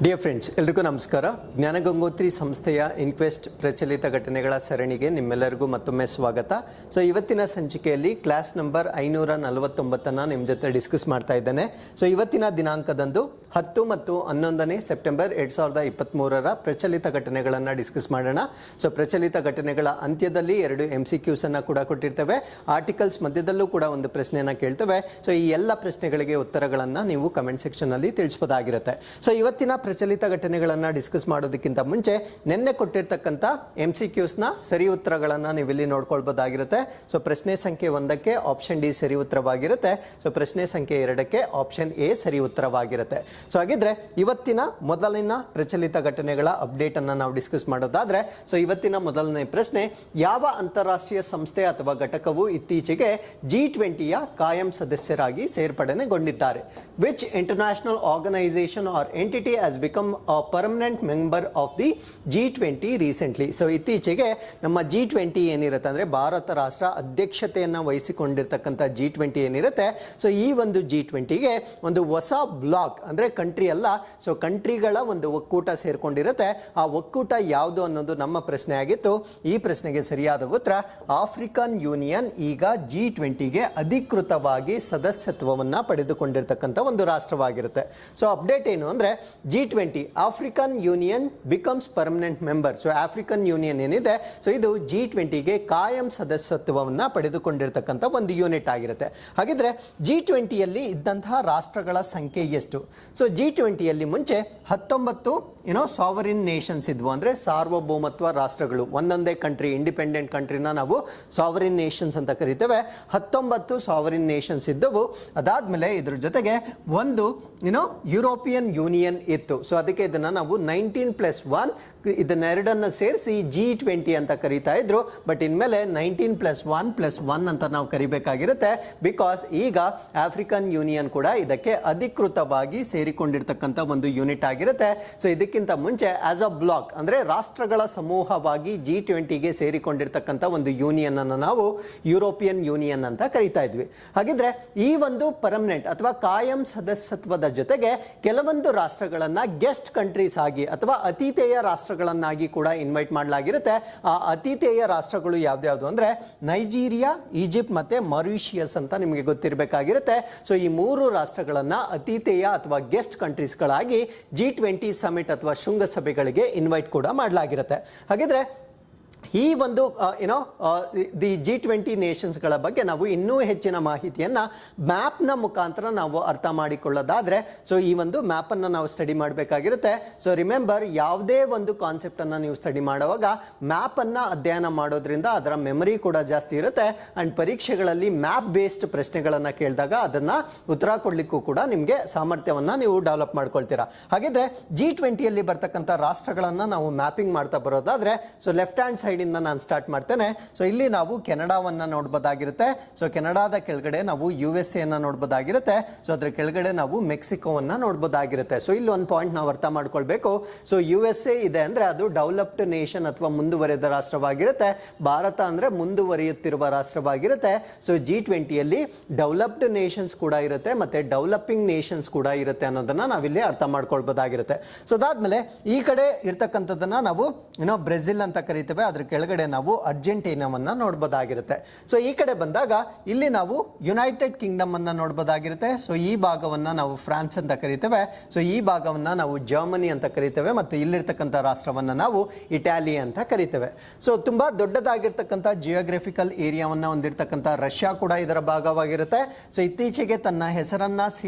Dear friends, ಎಲ್ರಿಗೂ ನಮಸ್ಕಾರ. ಜ್ಞಾನಗಂಗೋತ್ರಿ ಸಂಸ್ಥೆಯ ಇನ್ಕ್ವೆಸ್ಟ್ ಪ್ರಚಲಿತ ಘಟನೆಗಳ ಸರಣಿಗೆ ನಿಮ್ಮೆಲ್ಲರಿಗೂ ಮತ್ತೊಮ್ಮೆ ಸ್ವಾಗತ. ಸೊ ಇವತ್ತಿನ ಸಂಚಿಕೆಯಲ್ಲಿ ಕ್ಲಾಸ್ ನಂಬರ್ 549 ನಿಮ್ಮ ಜೊತೆ ಡಿಸ್ಕಸ್ ಮಾಡ್ತಾ ಇದ್ದೇನೆ. ಸೊ ಇವತ್ತಿನ ದಿನಾಂಕದಂದು 10 ಮತ್ತು 11ನೇ ಸೆಪ್ಟೆಂಬರ್ 2023 ಪ್ರಚಲಿತ ಘಟನೆಗಳನ್ನು ಡಿಸ್ಕಸ್ ಮಾಡೋಣ. ಸೊ ಪ್ರಚಲಿತ ಘಟನೆಗಳ ಅಂತ್ಯದಲ್ಲಿ 2 MCQs ಅನ್ನು ಕೂಡ ಕೊಟ್ಟಿರ್ತೇವೆ. ಆರ್ಟಿಕಲ್ಸ್ ಮಧ್ಯದಲ್ಲೂ ಕೂಡ ಒಂದು ಪ್ರಶ್ನೆಯನ್ನು ಕೇಳ್ತೇವೆ. ಸೊ ಈ ಎಲ್ಲ ಪ್ರಶ್ನೆಗಳಿಗೆ ಉತ್ತರಗಳನ್ನು ನೀವು ಕಮೆಂಟ್ ಸೆಕ್ಷನಲ್ಲಿ ತಿಳಿಸಬಹುದಾಗಿರುತ್ತೆ. ಸೊ ಇವತ್ತಿನ ಪ್ರಚಲಿತ ಘಟನೆಗಳನ್ನು ಡಿಸ್ಕಸ್ ಮಾಡೋದಕ್ಕಿಂತ ಮುಂಚೆ ನಿನ್ನೆ ಕೊಟ್ಟಿರ್ತಕ್ಕಂಥ MCQsನ ಸರಿ ಉತ್ತರಗಳನ್ನು ನೀವಿಲ್ಲಿ ನೋಡ್ಕೊಳ್ಬೋದಾಗಿರುತ್ತೆ. ಸೊ ಪ್ರಶ್ನೆ ಸಂಖ್ಯೆ 1ಕ್ಕೆ ಆಪ್ಷನ್ ಡಿ ಸರಿ ಉತ್ತರವಾಗಿರುತ್ತೆ. ಸೊ ಪ್ರಶ್ನೆ ಸಂಖ್ಯೆ 2ಕ್ಕೆ ಆಪ್ಷನ್ ಎ ಸರಿ ಉತ್ತರವಾಗಿರುತ್ತೆ. ಸೊ ಹಾಗಿದ್ರೆ ಇವತ್ತಿನ ಮೊದಲಿನ ಪ್ರಚಲಿತ ಘಟನೆಗಳ ಅಪ್ಡೇಟ್ ಅನ್ನ ನಾವು ಡಿಸ್ಕಸ್ ಮಾಡೋದಾದ್ರೆ, ಸೊ ಇವತ್ತಿನ ಮೊದಲನೇ ಪ್ರಶ್ನೆ, ಯಾವ ಅಂತಾರಾಷ್ಟ್ರೀಯ ಸಂಸ್ಥೆ ಅಥವಾ ಘಟಕವು ಇತ್ತೀಚೆಗೆ G20ಯ ಕಾಯಂ ಸದಸ್ಯರಾಗಿ ಸೇರ್ಪಡೆಗೊಂಡಿದ್ದಾರೆ? Which international organisation or entity has become a permanent member of the G20 recently? So ಇತ್ತೀಚೆಗೆ ನಮ್ಮ G20 ಏನಿರುತ್ತೆ ಅಂದ್ರೆ ಭಾರತ ರಾಷ್ಟ್ರ ಅಧ್ಯಕ್ಷತೆಯನ್ನ ವಹಿಸಿಕೊಂಡಿರ್ತಕ್ಕಂಥ G20 ಏನಿರುತ್ತೆ, ಸೊ ಈ ಒಂದು G20ಗೆ ಒಂದು ಹೊಸ ಬ್ಲಾಕ್ ಅಂದ್ರೆ ಕಂಟ್ರಿ ಅಲ್ಲ, ಸೊ ಕಂಟ್ರಿಗಳ ಒಂದು ಒಕ್ಕೂಟ ಸೇರ್ಕೊಂಡಿರುತ್ತೆ. ಆ ಒಕ್ಕೂಟ ಯಾವುದು ಅನ್ನೋದು ನಮ್ಮ ಪ್ರಶ್ನೆ ಆಗಿತ್ತು. ಈ ಪ್ರಶ್ನೆಗೆ ಸರಿಯಾದ ಉತ್ತರ ಆಫ್ರಿಕನ್ ಯೂನಿಯನ್ ಈಗ G20ಗೆ ಅಧಿಕೃತವಾಗಿ ಸದಸ್ಯತ್ವವನ್ನ ಪಡೆದುಕೊಂಡಿರ್ತಕ್ಕಂಥ ಒಂದು ರಾಷ್ಟ್ರವಾಗಿರುತ್ತೆ. ಸೊ ಅಪ್ಡೇಟ್ ಏನು ಅಂದ್ರೆ G20 African union becomes permanent member. So African union ಏನಿದೆ, ಸೊ ಇದು G20ಗೆ ಕಾಯಂ ಸದಸ್ಯತ್ವವನ್ನ ಪಡೆದುಕೊಂಡಿರ್ತಕ್ಕಂಥ ಒಂದು ಯೂನಿಟ್ ಆಗಿರುತ್ತೆ. ಹಾಗಿದ್ರೆ G20ಯಲ್ಲಿ ಇದ್ದಂತಹ ರಾಷ್ಟ್ರಗಳ ಸಂಖ್ಯೆ ಎಷ್ಟು? ಸೊ G20ಯಲ್ಲಿ ಮುಂಚೆ 19 ಸಾವರಿನ್ ನೇಷನ್ಸ್ ಇದ್ವು, ಅಂದ್ರೆ ಸಾರ್ವಭೌಮತ್ವ ರಾಷ್ಟ್ರಗಳು. ಒಂದೊಂದೇ ಕಂಟ್ರಿ, ಇಂಡಿಪೆಂಡೆಂಟ್ ಕಂಟ್ರಿನ ನಾವು ಸಾವರಿನ್ ನೇಷನ್ಸ್ ಅಂತ ಕರಿತೇವೆ. 19 ಸಾವರಿನ್ ನೇಷನ್ಸ್ ಇದ್ದವು. ಅದಾದ್ಮೇಲೆ ಇದ್ರ ಜೊತೆಗೆ ಒಂದು ಯುರೋಪಿಯನ್ ಯೂನಿಯನ್ ಇತ್ತು. ಸೊ ಅದಕ್ಕೆ ಇದನ್ನ ನಾವು 19+1 ಇದನ್ನೆರಡನ್ನ ಸೇರಿಸಿ G20 ಅಂತ ಕರೀತಾ ಇದ್ರು. ಬಟ್ ಇನ್ಮೇಲೆ 19+1+1 ಅಂತ ನಾವು ಕರಿಬೇಕಾಗಿರುತ್ತೆ. ಬಿಕಾಸ್ ಈಗ ಆಫ್ರಿಕನ್ ಯೂನಿಯನ್ ಕೂಡ ಇದಕ್ಕೆ ಅಧಿಕೃತವಾಗಿ ಸೇರಿಕೊಂಡಿರ್ತಕ್ಕಂಥ ಒಂದು ಯೂನಿಟ್ ಆಗಿರುತ್ತೆ. ಸೊ ಇದಕ್ಕಿಂತ ಮುಂಚೆ ಆಸ್ ಅ ಬ್ಲಾಕ್ ಅಂದ್ರೆ ರಾಷ್ಟ್ರಗಳ ಸಮೂಹವಾಗಿ G20ಗೆ ಸೇರಿಕೊಂಡಿರ್ತಕ್ಕಂಥ ಒಂದು ಯೂನಿಯನ್ ಅನ್ನು ನಾವು ಯುರೋಪಿಯನ್ ಯೂನಿಯನ್ ಅಂತ ಕರೀತಾ ಇದ್ವಿ. ಹಾಗಿದ್ರೆ ಈ ಒಂದು ಪರ್ಮನೆಂಟ್ ಅಥವಾ ಕಾಯಂ ಸದಸ್ಯತ್ವದ ಜೊತೆಗೆ ಕೆಲವೊಂದು ರಾಷ್ಟ್ರಗಳನ್ನ ಗೆಸ್ಟ್ ಕಂಟ್ರೀಸ್ ಆಗಿ ಅಥವಾ ಅತಿಥೇಯ ರಾಷ್ಟ್ರಗಳನ್ನಾಗಿ ಕೂಡ ಇನ್ವೈಟ್ ಮಾಡಲಾಗಿರುತ್ತೆ. ಆ ಅತಿಥೇಯ ರಾಷ್ಟ್ರಗಳು ಯಾವ್ದ್ಯಾವ್ದು ಅಂದ್ರೆ ನೈಜೀರಿಯಾ, ಈಜಿಪ್ಟ್ ಮತ್ತೆ ಮಾರಿಷಿಯಸ್ ಅಂತ ನಿಮಗೆ ಗೊತ್ತಿರಬೇಕಾಗಿರುತ್ತೆ. ಸೊ ಈ 3 ರಾಷ್ಟ್ರಗಳನ್ನ ಅತಿಥೇಯ ಅಥವಾ ಗೆಸ್ಟ್ ಕಂಟ್ರೀಸ್ಗಳಾಗಿ G20 ಸಮಿಟ್ ಅಥವಾ ಶೃಂಗಸಭೆಗಳಿಗೆ ಇನ್ವೈಟ್ ಕೂಡ ಮಾಡಲಾಗಿರುತ್ತೆ. ಹಾಗಿದ್ರೆ ಈ ಒಂದು ದಿ G20 ನೇಷನ್ಸ್ಗಳ ಬಗ್ಗೆ ನಾವು ಇನ್ನೂ ಹೆಚ್ಚಿನ ಮಾಹಿತಿಯನ್ನ ಮ್ಯಾಪ್ನ ಮುಖಾಂತರ ನಾವು ಅರ್ಥ ಮಾಡಿಕೊಳ್ಳೋದಾದ್ರೆ, ಸೊ ಈ ಒಂದು ಮ್ಯಾಪ್ ಅನ್ನ ನಾವು ಸ್ಟಡಿ ಮಾಡಬೇಕಾಗಿರುತ್ತೆ. ಸೊ ರಿಮೆಂಬರ್, ಯಾವುದೇ ಒಂದು ಕಾನ್ಸೆಪ್ಟ್ ಅನ್ನ ನೀವು ಸ್ಟಡಿ ಮಾಡುವಾಗ ಮ್ಯಾಪ್ ಅನ್ನ ಅಧ್ಯಯನ ಮಾಡೋದ್ರಿಂದ ಅದರ ಮೆಮರಿ ಕೂಡ ಜಾಸ್ತಿ ಇರುತ್ತೆ. ಅಂಡ್ ಪರೀಕ್ಷೆಗಳಲ್ಲಿ ಮ್ಯಾಪ್ ಬೇಸ್ಡ್ ಪ್ರಶ್ನೆಗಳನ್ನ ಕೇಳಿದಾಗ ಅದನ್ನ ಉತ್ತರ ಕೊಡ್ಲಿಕ್ಕೂ ಕೂಡ ನಿಮಗೆ ಸಾಮರ್ಥ್ಯವನ್ನ ನೀವು ಡೆವಲಪ್ ಮಾಡ್ಕೊಳ್ತೀರಾ. ಹಾಗಿದ್ರೆ G20ಯಲ್ಲಿ ಬರ್ತಕ್ಕಂಥ ರಾಷ್ಟ್ರಗಳನ್ನ ನಾವು ಮ್ಯಾಪಿಂಗ್ ಮಾಡ್ತಾ ಬರೋದಾದ್ರೆ, ಸೊ ಲೆಫ್ಟ್ ಹ್ಯಾಂಡ್ ಸೈಡ್ ನಾನು ಸ್ಟಾರ್ಟ್ ಮಾಡ್ತೇನೆ. ಸೊ ಇಲ್ಲಿ ನಾವು ಕೆನಡಾವನ್ನ ನೋಡಬಹುದಾಗಿರುತ್ತೆ. ಸೊ ಕೆನಡಾದ ಕೆಳಗಡೆ ನಾವು USA ಅನ್ನ ನೋಡಬಹುದಾಗಿರುತ್ತೆ. ಸೊ ಅದರ ಕೆಳಗಡೆ ನಾವು ಮೆಕ್ಸಿಕೋವನ್ನ ನೋಡಬಹುದಾಗಿರುತ್ತೆ. ಸೊ ಇಲ್ಲಿ ಒಂದು ಪಾಯಿಂಟ್ ನಾವು ಅರ್ಥ ಮಾಡ್ಕೊಳ್ಬೇಕು. ಸೊ USA ಇದೆ ಅಂದ್ರೆ ಅದು ಡೆವಲಪ್ಡ್ ನೇಷನ್ ಅಥವಾ ಮುಂದುವರೆದ ರಾಷ್ಟ್ರವಾಗಿರುತ್ತೆ. ಭಾರತ ಅಂದ್ರೆ ಮುಂದುವರಿಯುತ್ತಿರುವ ರಾಷ್ಟ್ರವಾಗಿರುತ್ತೆ. ಸೊ G20ಯಲ್ಲಿ ಡೆವಲಪ್ಡ್ ನೇಷನ್ಸ್ ಕೂಡ ಇರುತ್ತೆ ಮತ್ತೆ ಡೆವಲಪಿಂಗ್ ನೇಷನ್ಸ್ ಕೂಡ ಇರುತ್ತೆ ಅನ್ನೋದನ್ನ ನಾವಿಲ್ಲಿ ಅರ್ಥ ಮಾಡ್ಕೊಳ್ಬಹುದಾಗಿರುತ್ತೆ. ಸೊ ಅದಾದ್ಮೇಲೆ ಈ ಕಡೆ ಇರ್ತಕ್ಕಂಥದ್ದನ್ನ ನಾವು ಬ್ರೆಜಿಲ್ ಅಂತ ಕರಿತೇವೆ. ಅದ್ರ ಕೆಳಗಡೆ ನಾವು ಅರ್ಜೆಂಟೀನಾವನ್ನ ನೋಡಬಹುದಾಗಿರುತ್ತೆ. ಸೊ ಈ ಕಡೆ ಬಂದಾಗ ಇಲ್ಲಿ ನಾವು ಯುನೈಟೆಡ್ ಕಿಂಗ್ಡಮ್ ಅನ್ನ ನೋಡಬಹುದಾಗಿರುತ್ತೆ. ಸೊ ಈ ಭಾಗವನ್ನ ನಾವು ಫ್ರಾನ್ಸ್ ಅಂತ ಕರಿತೇವೆ. ಸೊ ಈ ಭಾಗವನ್ನ ನಾವು ಜರ್ಮನಿ ಅಂತ ಕರಿತೇವೆ. ಮತ್ತು ಇಲ್ಲಿರ್ತಕ್ಕಂಥ ರಾಷ್ಟ್ರವನ್ನ ನಾವು ಇಟಾಲಿ ಅಂತ ಕರಿತೇವೆ. ಸೊ ತುಂಬಾ ದೊಡ್ಡದಾಗಿರ್ತಕ್ಕಂಥ ಜಿಯೋಗ್ರಫಿಕಲ್ ಏರಿಯಾವನ್ನ ಹೊಂದಿರತಕ್ಕಂಥ ರಷ್ಯಾ ಕೂಡ ಇದರ ಭಾಗವಾಗಿರುತ್ತೆ. ಸೊ ಇತ್ತೀಚೆಗೆ ತನ್ನ ಹೆಸರನ್ನ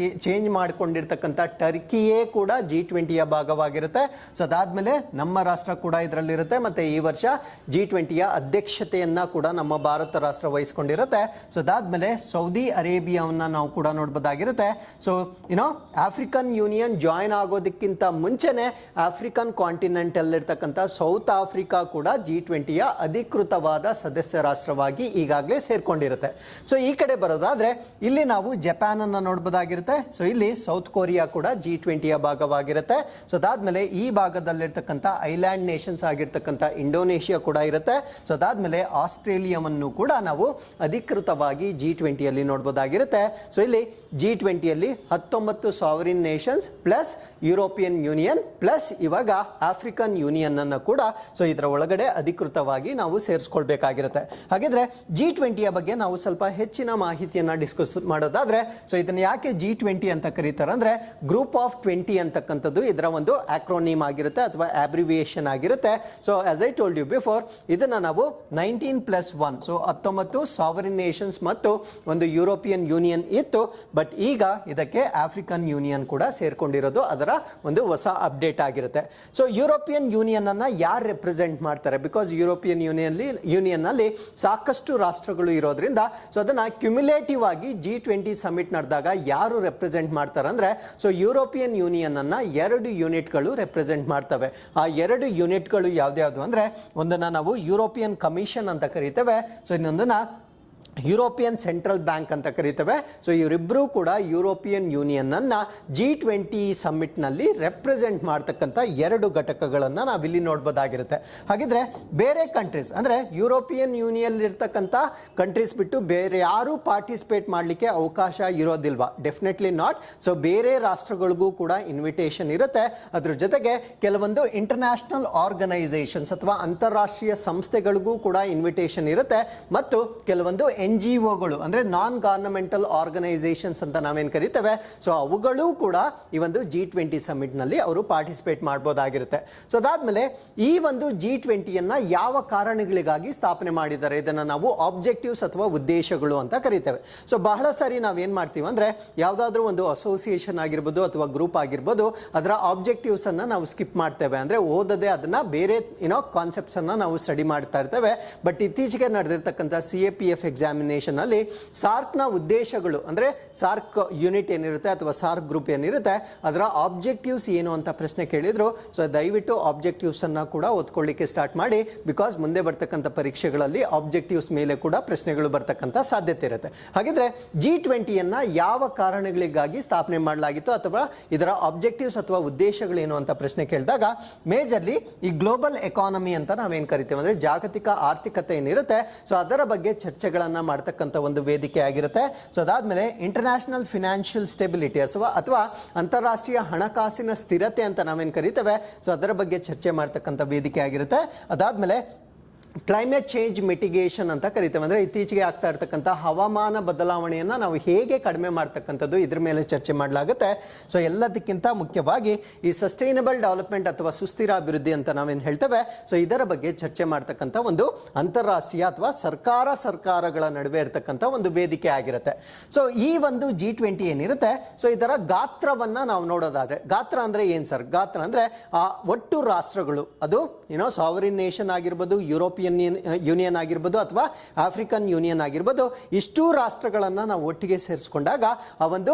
ಚೇಂಜ್ ಮಾಡಿಕೊಂಡಿರ್ತಕ್ಕಂಥ ಟರ್ಕಿಯೇ ಕೂಡ G20ಯ ಭಾಗವಾಗಿರುತ್ತೆ. ಸೊ ಅದಾದ್ಮೇಲೆ ನಮ್ಮ ರಾಷ್ಟ್ರ ಕೂಡ ಇದರಲ್ಲಿರುತ್ತೆ. ಮತ್ತೆ ಈ ವರ್ಷ G20ಯ ಅಧ್ಯಕ್ಷತೆಯನ್ನ ಕೂಡ ನಮ್ಮ ಭಾರತ ರಾಷ್ಟ್ರ ವಹಿಸಿಕೊಂಡಿರುತ್ತೆ. ಸೊ ಅದಾದ್ಮೇಲೆ ಸೌದಿ ಅರೇಬಿಯಾವನ್ನ ನಾವು ಕೂಡ ನೋಡಬಹುದಾಗಿರುತ್ತೆ. ಸೊ ಆಫ್ರಿಕನ್ ಯೂನಿಯನ್ ಜಾಯಿನ್ ಆಗೋದಕ್ಕಿಂತ ಮುಂಚೆನೆ ಆಫ್ರಿಕನ್ ಕಾಂಟಿನೆಂಟ್ ಅಲ್ಲಿರ್ತಕ್ಕಂಥ ಸೌತ್ ಆಫ್ರಿಕಾ ಕೂಡ G20ಯ ಅಧಿಕೃತವಾದ ಸದಸ್ಯ ರಾಷ್ಟ್ರವಾಗಿ ಈಗಾಗಲೇ ಸೇರ್ಕೊಂಡಿರುತ್ತೆ. ಸೊ ಈ ಕಡೆ ಬರೋದಾದ್ರೆ ಇಲ್ಲಿ ನಾವು ಜಪಾನ್ ಅನ್ನ ನೋಡಬಹುದಾಗಿರುತ್ತೆ. ಸೊ ಇಲ್ಲಿ ಸೌತ್ ಕೊರಿಯಾ ಕೂಡ G20ಯ ಭಾಗವಾಗಿರುತ್ತೆ. ಸೊ ಅದಾದ್ಮೇಲೆ ಈ ಭಾಗದಲ್ಲಿರ್ತಕ್ಕಂಥ ಐಲ್ಯಾಂಡ್ ನೇಷನ್ಸ್ ಆಗಿರ್ತಕ್ಕಂಥ ಇಂಡೋನೇಷಿಯಾ ಕೂಡ ಕೂಡ ಇರುತ್ತೆ. ಸೊ ಅದಾದ್ಮೇಲೆ ಆಸ್ಟ್ರೇಲಿಯಾವನ್ನು ಕೂಡ ನಾವು ಅಧಿಕೃತವಾಗಿ G20ಯಲ್ಲಿ ನೋಡ್ಬೋದಾಗಿರುತ್ತೆ. ಸೊ ಇಲ್ಲಿ G20ಯಲ್ಲಿ 19 sovereign Nations plus European union plus ಇವಾಗ ಆಫ್ರಿಕನ್ ಯೂನಿಯನ್ ಅನ್ನು ಕೂಡ ಸೊ ಇದರ ಒಳಗಡೆ ಅಧಿಕೃತವಾಗಿ ನಾವು ಸೇರಿಸ್ಕೊಳ್ಬೇಕಾಗಿರುತ್ತೆ. ಹಾಗಿದ್ರೆ G20ಯ ಬಗ್ಗೆ ನಾವು ಸ್ವಲ್ಪ ಹೆಚ್ಚಿನ ಮಾಹಿತಿಯನ್ನ ಡಿಸ್ಕಸ್ ಮಾಡೋದಾದ್ರೆ, ಸೊ ಇದನ್ನ ಯಾಕೆ G20 ಅಂತ ಕರೀತಾರೆ ಅಂದ್ರೆ ಗ್ರೂಪ್ ಆಫ್ 20 ಅಂತಕ್ಕಂಥದ್ದು ಇದರ ಒಂದು ಆಕ್ರೋನಿಮ್ ಆಗಿರುತ್ತೆ ಅಥವಾ ಅಬ್ರಿವಿಯೇಷನ್ ಆಗಿರುತ್ತೆ. So as I told you before, ಇದನ್ನ ನಾವು 19+1 ಸೊ 19 ಸಾವರಿನ್ ನೇಷನ್ಸ್ ಮತ್ತು ಒಂದು ಯುರೋಪಿಯನ್ ಯೂನಿಯನ್ ಇತ್ತು. ಬಟ್ ಈಗ ಇದಕ್ಕೆ ಆಫ್ರಿಕನ್ ಯೂನಿಯನ್ ಕೂಡ ಸೇರ್ಕೊಂಡಿರೋದು ಅದರ ಒಂದು ಹೊಸ ಅಪ್ಡೇಟ್ ಆಗಿರುತ್ತೆ. ಸೊ ಯುರೋಪಿಯನ್ ಯೂನಿಯನ್ ಅನ್ನ ಯಾರು ರೆಪ್ರೆಸೆಂಟ್ ಮಾಡ್ತಾರೆ? ಬಿಕಾಸ್ ಯುರೋಪಿಯನ್ ಯೂನಿಯನ್ ನಲ್ಲಿ ಸಾಕಷ್ಟು ರಾಷ್ಟ್ರಗಳು ಇರೋದ್ರಿಂದ ಸೊ ಅದನ್ನ ಕ್ಯುಮ್ಯುಲೇಟಿವ್ ಆಗಿ G20 ಸಮಿಟ್ ನಡೆದಾಗ ಯಾರು ರೆಪ್ರೆಸೆಂಟ್ ಮಾಡ್ತಾರೆ ಅಂದ್ರೆ, ಸೊ ಯುರೋಪಿಯನ್ ಯೂನಿಯನ್ ಅನ್ನ 2 ಯೂನಿಟ್ಗಳು ರೆಪ್ರೆಸೆಂಟ್ ಮಾಡ್ತವೆ. ಆ 2 ಯೂನಿಟ್ಗಳು ಯಾವ್ದ್ಯಾವ್ದು ಅಂದ್ರೆ, ಒಂದನ್ನ ನಾವು ಯುರೋಪಿಯನ್ ಕಮಿಷನ್ ಅಂತ ಕರಿತೇವೆ, ಸೊ ಇನ್ನೊಂದನ್ನ ಯುರೋಪಿಯನ್ ಸೆಂಟ್ರಲ್ ಬ್ಯಾಂಕ್ ಅಂತ ಕರೀತೇವೆ. ಸೊ ಇವರಿಬ್ಬರೂ ಕೂಡ ಯುರೋಪಿಯನ್ ಯೂನಿಯನ್ ಅನ್ನ G20 ಸಮ್ಮಿಟ್ ನಲ್ಲಿ ರೆಪ್ರೆಸೆಂಟ್ ಮಾಡ್ತಕ್ಕಂಥ 2 ಘಟಕಗಳನ್ನ ನಾವಿಲ್ಲಿ ನೋಡ್ಬೋದಾಗಿರುತ್ತೆ. ಹಾಗಿದ್ರೆ ಬೇರೆ ಕಂಟ್ರೀಸ್ ಅಂದ್ರೆ ಯುರೋಪಿಯನ್ ಯೂನಿಯನ್ ಇರ್ತಕ್ಕಂಥ ಕಂಟ್ರೀಸ್ ಬಿಟ್ಟು ಬೇರೆ ಯಾರು ಪಾರ್ಟಿಸಿಪೇಟ್ ಮಾಡಲಿಕ್ಕೆ ಅವಕಾಶ ಇರೋದಿಲ್ವಾ? Definitely not. ಸೊ ಬೇರೆ ರಾಷ್ಟ್ರಗಳಿಗೂ ಕೂಡ ಇನ್ವಿಟೇಷನ್ ಇರುತ್ತೆ. ಅದ್ರ ಜೊತೆಗೆ ಕೆಲವೊಂದು ಇಂಟರ್ನ್ಯಾಷನಲ್ ಆರ್ಗನೈಸೇಷನ್ಸ್ ಅಥವಾ ಅಂತಾರಾಷ್ಟ್ರೀಯ ಸಂಸ್ಥೆಗಳಿಗೂ ಕೂಡ ಇನ್ವಿಟೇಷನ್ ಇರುತ್ತೆ. ಮತ್ತು ಕೆಲವೊಂದು NGOಗಳು ಅಂದ್ರೆ ನಾನ್ ಗವರ್ನಮೆಂಟಲ್ ಆರ್ಗನೈಸೇಷನ್ಸ್ ಅಂತ ನಾವೇನು ಕರಿತೇವೆ, ಸೊ ಅವುಗಳು ಕೂಡ ಈ ಒಂದು G20 ಸಮಿಟ್ ನಲ್ಲಿ ಅವರು ಪಾರ್ಟಿಸಿಪೇಟ್ ಮಾಡಬಹುದಾಗಿರುತ್ತೆ. ಸೊ ಅದಾದ್ಮೇಲೆ ಈ ಒಂದು G20ಯನ್ನ ಯಾವ ಕಾರಣಗಳಿಗಾಗಿ ಸ್ಥಾಪನೆ ಮಾಡಿದ್ದಾರೆ? ಇದನ್ನ ನಾವು ಆಬ್ಜೆಕ್ಟಿವ್ಸ್ ಅಥವಾ ಉದ್ದೇಶಗಳು ಅಂತ ಕರಿತೇವೆ. ಸೊ ಬಹಳ ಸಾರಿ ನಾವೇನ್ ಮಾಡ್ತೀವಿ ಅಂದ್ರೆ, ಯಾವ್ದಾದ್ರೂ ಒಂದು ಅಸೋಸಿಯೇಷನ್ ಆಗಿರ್ಬೋದು ಅಥವಾ ಗ್ರೂಪ್ ಆಗಿರ್ಬೋದು, ಅದರ ಆಬ್ಜೆಕ್ಟಿವ್ಸ್ ಅನ್ನ ನಾವು ಸ್ಕಿಪ್ ಮಾಡ್ತೇವೆ. ಅಂದ್ರೆ ಓದದೆ ಅದನ್ನ ಬೇರೆ ಕಾನ್ಸೆಪ್ಟ್ಸ್ ಅನ್ನ ನಾವು ಸ್ಟಡಿ ಮಾಡ್ತಾ ಇರ್ತೇವೆ. ಬಟ್ ಇತ್ತೀಚೆಗೆ ನಡೆದಿರ್ತಕ್ಕಂಥ CAPF ಎಕ್ಸಾಮಿನೇಷನ್ ಅಲ್ಲಿ ಸಾರ್ಕ್ ನ ಉದ್ದೇಶಗಳು ಅಂದ್ರೆ ಸಾರ್ಕ್ ಯೂನಿಟ್ ಏನಿರುತ್ತೆ ಅಥವಾ ಸಾರ್ಕ್ ಗ್ರೂಪ್ ಏನಿರುತ್ತೆ ಅದರ ಆಬ್ಜೆಕ್ಟಿವ್ಸ್ ಏನು ಅಂತ ಪ್ರಶ್ನೆ ಕೇಳಿದ್ರು. ಸೊ ದಯವಿಟ್ಟು ಆಬ್ಜೆಕ್ಟಿವ್ಸ್ ಅನ್ನ ಕೂಡ ಓದ್ಕೊಳ್ಳಿಕ್ಕೆ ಸ್ಟಾರ್ಟ್ ಮಾಡಿ. ಬಿಕಾಸ್ ಮುಂದೆ ಬರ್ತಕ್ಕಂಥ ಪರೀಕ್ಷೆಗಳಲ್ಲಿ ಆಬ್ಜೆಕ್ಟಿವ್ಸ್ ಮೇಲೆ ಕೂಡ ಪ್ರಶ್ನೆಗಳು ಬರ್ತಕ್ಕಂಥ ಸಾಧ್ಯತೆ ಇರುತ್ತೆ. ಹಾಗಿದ್ರೆ G20ಯನ್ನ ಯಾವ ಕಾರಣಗಳಿಗಾಗಿ ಸ್ಥಾಪನೆ ಮಾಡಲಾಗಿತ್ತು ಅಥವಾ ಇದರ ಆಬ್ಜೆಕ್ಟಿವ್ಸ್ ಅಥವಾ ಉದ್ದೇಶಗಳೇನು ಅಂತ ಪ್ರಶ್ನೆ ಕೇಳಿದಾಗ, ಮೇಜರ್ಲಿ ಈ ಗ್ಲೋಬಲ್ ಎಕಾನಮಿ ಅಂತ ನಾವೇನ್ ಕರಿತೇವೆ ಅಂದ್ರೆ ಜಾಗತಿಕ ಆರ್ಥಿಕತೆ ಏನಿರುತ್ತೆ, ಸೊ ಅದರ ಬಗ್ಗೆ ಚರ್ಚೆಗಳನ್ನ ಮಾಡತಕ್ಕಂಥ ಒಂದು ವೇದಿಕೆ ಆಗಿರುತ್ತೆ. ಸೊ ಅದಾದ್ಮೇಲೆ ಇಂಟರ್ನ್ಯಾಷನಲ್ ಫಿನಾನ್ಷಿಯಲ್ ಸ್ಟೆಬಿಲಿಟಿ ಅಥವಾ ಅಂತಾರಾಷ್ಟ್ರೀಯ ಹಣಕಾಸಿನ ಸ್ಥಿರತೆ ಅಂತ ನಾವೇನು ಕರಿತೇವೆ, ಸೊ ಅದರ ಬಗ್ಗೆ ಚರ್ಚೆ ಮಾಡ್ತಕ್ಕಂಥ ವೇದಿಕೆ ಆಗಿರುತ್ತೆ. ಅದಾದ್ಮೇಲೆ ಕ್ಲೈಮೇಟ್ ಚೇಂಜ್ ಮಿಟಿಗೇಷನ್ ಅಂತ ಕರಿತೇವೆ. ಅಂದರೆ ಇತ್ತೀಚೆಗೆ ಆಗ್ತಾ ಇರ್ತಕ್ಕಂಥ ಹವಾಮಾನ ಬದಲಾವಣೆಯನ್ನು ನಾವು ಹೇಗೆ ಕಡಿಮೆ ಮಾಡ್ತಕ್ಕಂಥದ್ದು ಇದ್ರ ಮೇಲೆ ಚರ್ಚೆ ಮಾಡಲಾಗುತ್ತೆ. ಸೊ ಎಲ್ಲದಕ್ಕಿಂತ ಮುಖ್ಯವಾಗಿ ಈ ಸಸ್ಟೈನಬಲ್ ಡೆವಲಪ್ಮೆಂಟ್ ಅಥವಾ ಸುಸ್ಥಿರ ಅಭಿವೃದ್ಧಿ ಅಂತ ನಾವೇನು ಹೇಳ್ತೇವೆ, ಸೊ ಇದರ ಬಗ್ಗೆ ಚರ್ಚೆ ಮಾಡ್ತಕ್ಕಂಥ ಒಂದು ಅಂತಾರಾಷ್ಟ್ರೀಯ ಅಥವಾ ಸರ್ಕಾರಗಳ ನಡುವೆ ಇರತಕ್ಕಂಥ ಒಂದು ವೇದಿಕೆ ಆಗಿರುತ್ತೆ. ಸೊ ಈ ಒಂದು G20 ಏನಿರುತ್ತೆ, ಸೊ ಇದರ ಗಾತ್ರವನ್ನು ನಾವು ನೋಡೋದಾದ್ರೆ, ಗಾತ್ರ ಅಂದರೆ ಏನು ಸರ್? ಗಾತ್ರ ಅಂದರೆ ಒಟ್ಟು ರಾಷ್ಟ್ರಗಳು, ಅದು ಸಾವರಿನ್ ನೇಷನ್ ಆಗಿರ್ಬೋದು, ಯುರೋಪಿಯನ್ ಯೂನಿಯನ್ ಆಗಿರ್ಬೋದು ಅಥವಾ ಆಫ್ರಿಕನ್ ಯೂನಿಯನ್ ಆಗಿರ್ಬೋದು, ಇಷ್ಟೂ ರಾಷ್ಟ್ರಗಳನ್ನು ನಾವು ಒಟ್ಟಿಗೆ ಸೇರಿಸ್ಕೊಂಡಾಗ ಆ ಒಂದು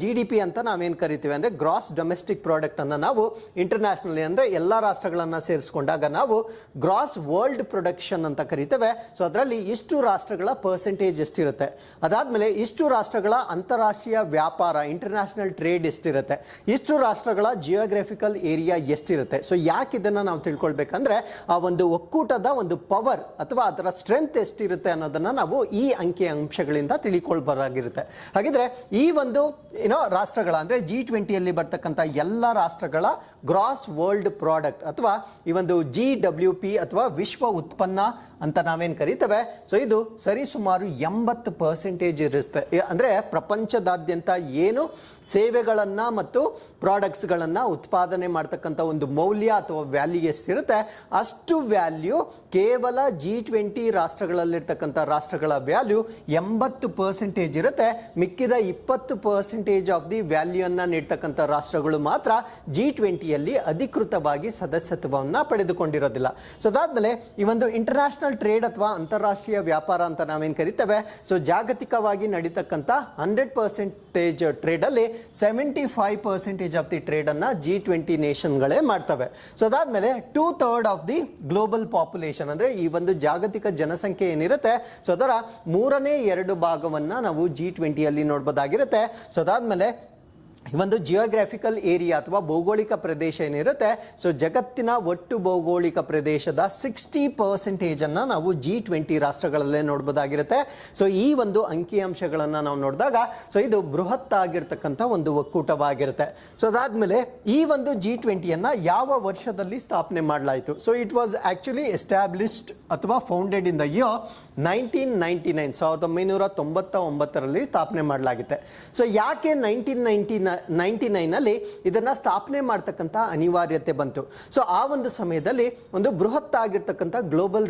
GDP ಅಂತ ನಾವೇನು ಕರಿತೀವಿ ಅಂದರೆ ಗ್ರಾಸ್ ಡೊಮೆಸ್ಟಿಕ್ ಪ್ರಾಡಕ್ಟ್ ಅನ್ನು ನಾವು ಇಂಟರ್ನ್ಯಾಷನಲಿ ಅಂದರೆ ಎಲ್ಲ ರಾಷ್ಟ್ರಗಳನ್ನು ಸೇರಿಸ್ಕೊಂಡಾಗ ನಾವು ಗ್ರಾಸ್ ವರ್ಲ್ಡ್ ಪ್ರೊಡಕ್ಷನ್ ಅಂತ ಕರಿತೇವೆ. ಸೊ ಅದರಲ್ಲಿ ಇಷ್ಟು ರಾಷ್ಟ್ರಗಳ ಪರ್ಸೆಂಟೇಜ್ ಎಷ್ಟಿರುತ್ತೆ, ಅದಾದ್ಮೇಲೆ ಇಷ್ಟು ರಾಷ್ಟ್ರಗಳ ಅಂತಾರಾಷ್ಟ್ರೀಯ ವ್ಯಾಪಾರ ಇಂಟರ್ನ್ಯಾಷನಲ್ ಟ್ರೇಡ್ ಎಷ್ಟಿರುತ್ತೆ, ಇಷ್ಟು ರಾಷ್ಟ್ರಗಳ ಜಿಯೋಗ್ರಫಿಕಲ್ ಏರಿಯಾ ಎಷ್ಟಿರುತ್ತೆ. ಸೊ ಯಾಕೆ ಇದನ್ನು ನಾವು ತಿಳ್ಕೊಳ್ಬೇಕಂದ್ರೆ ಆ ಒಂದು ಒಕ್ಕೂಟದ ಒಂದು ಪವರ್ ಅಥವಾ ಅದರ ಸ್ಟ್ರೆಂತ್ ಎಷ್ಟಿರುತ್ತೆ ಅನ್ನೋದನ್ನ ನಾವು ಈ ಅಂಕಿ ಅಂಶಗಳಿಂದ ತಿಳ್ಕೊಳ್ಬರಾಗಿರುತ್ತೆ. ಹಾಗಿದ್ರೆ ಈ ಒಂದು ರಾಷ್ಟ್ರಗಳ ಅಂದ್ರೆ G20ಯಲ್ಲಿ ಬರ್ತಕ್ಕಂಥ ಎಲ್ಲ ರಾಷ್ಟ್ರಗಳ ಗ್ರಾಸ್ ವರ್ಲ್ಡ್ ಪ್ರಾಡಕ್ಟ್ ಅಥವಾ ಈ ಒಂದು GWP ಅಥವಾ ವಿಶ್ವ ಉತ್ಪನ್ನ ಅಂತ ನಾವೇನು ಕರಿತೇವೆ, ಸೊ ಇದು ಸರಿಸುಮಾರು 80% ಇರುತ್ತೆ. ಅಂದ್ರೆ ಪ್ರಪಂಚದಾದ್ಯಂತ ಏನು ಸೇವೆಗಳನ್ನ ಮತ್ತು ಪ್ರಾಡಕ್ಟ್ಸ್ಗಳನ್ನ ಉತ್ಪಾದನೆ ಮಾಡ್ತಕ್ಕಂಥ ಒಂದು ಮೌಲ್ಯ ಅಥವಾ ವ್ಯಾಲ್ಯೂ ಎಷ್ಟಿರುತ್ತೆ, ಅಷ್ಟು ವ್ಯಾಲ್ಯೂ ಕೇವಲ G20 ರಾಷ್ಟ್ರಗಳಲ್ಲಿರ್ತಕ್ಕಂಥ ರಾಷ್ಟ್ರಗಳ ವ್ಯಾಲ್ಯೂ 80% ಇರುತ್ತೆ. ಮಿಕ್ಕಿದ 20% ಆಫ್ ದಿ ವ್ಯಾಲ್ಯೂ ಅನ್ನ ನೀಡ್ತಕ್ಕಂಥ ರಾಷ್ಟ್ರಗಳು ಮಾತ್ರ G20ಯಲ್ಲಿ ಅಧಿಕೃತವಾಗಿ ಸದಸ್ಯತ್ವವನ್ನು ಪಡೆದುಕೊಂಡಿರೋದಿಲ್ಲ. ಸೊ ಅದಾದ್ಮೇಲೆ ಈ ಒಂದು ಇಂಟರ್ನ್ಯಾಷನಲ್ ಟ್ರೇಡ್ ಅಥವಾ ಅಂತಾರಾಷ್ಟ್ರೀಯ ವ್ಯಾಪಾರ ಅಂತ ನಾವೇನು ಕರಿತೇವೆ, ಸೊ ಜಾಗತಿಕವಾಗಿ ನಡೀತಕ್ಕಂಥ 100% ಟ್ರೇಡ್ ಅಲ್ಲಿ 75% ಆಫ್ ದಿ ಟ್ರೇಡ್ ಅನ್ನ G20 ನೇಷನ್ಗಳೇ ಮಾಡ್ತವೆ. ಸೊ ಅದಾದ್ಮೇಲೆ 2/3 ಆಫ್ ದಿ ಗ್ಲೋಬಲ್ ಪಾಪ್ಯುಲೇಷನ್ ಅಂದ್ರೆ ಈ ಒಂದು ಜಾಗತಿಕ ಜನಸಂಖ್ಯೆ ಏನಿರುತ್ತೆ, ಸೊ ಅದರ 3/2 ಭಾಗವನ್ನ ನಾವು G20ಯಲ್ಲಿ ನೋಡ್ಬೋದಾಗಿರುತ್ತೆ. ಸೊ ಅದಾದ್ಮೇಲೆ ಒಂದು ಜಿಯೋಗ್ರಾಫಿಕಲ್ ಏರಿಯಾ ಅಥವಾ ಭೌಗೋಳಿಕ ಪ್ರದೇಶ ಏನಿರುತ್ತೆ, ಸೊ ಜಗತ್ತಿನ ಒಟ್ಟು ಭೌಗೋಳಿಕ ಪ್ರದೇಶದ 60% ನಾವು G20 ರಾಷ್ಟ್ರಗಳಲ್ಲೇ ನೋಡ್ಬೋದಾಗಿರುತ್ತೆ. ಸೊ ಈ ಒಂದು ಅಂಕಿಅಂಶಗಳನ್ನು ನಾವು ನೋಡಿದಾಗ ಸೊ ಇದು ಬೃಹತ್ ಆಗಿರ್ತಕ್ಕಂಥ ಒಂದು ಒಕ್ಕೂಟವಾಗಿರುತ್ತೆ. ಸೊ ಅದಾದ್ಮೇಲೆ ಈ ಒಂದು G20 ಯಾವ ವರ್ಷದಲ್ಲಿ ಸ್ಥಾಪನೆ ಮಾಡಲಾಯಿತು? So it was actually established ಅಥವಾ ಫೌಂಡೆಡ್ ಇನ್ ದ ಇಯರ್ 1999 ಸ್ಥಾಪನೆ ಮಾಡಲಾಗುತ್ತೆ. ಸೊ ಯಾಕೆ 1999 ಇದನ್ನ ಸ್ಥಾಪನೆ ಮಾಡ್ತಕ್ಕಂಥ ಅನಿವಾರ್ಯತೆ ಬಂತು? ಸೊ ಆ ಒಂದು ಸಮಯದಲ್ಲಿ ಒಂದು ಬೃಹತ್ ಆಗಿರ್ತಕ್ಕಂಥ ಗ್ಲೋಬಲ್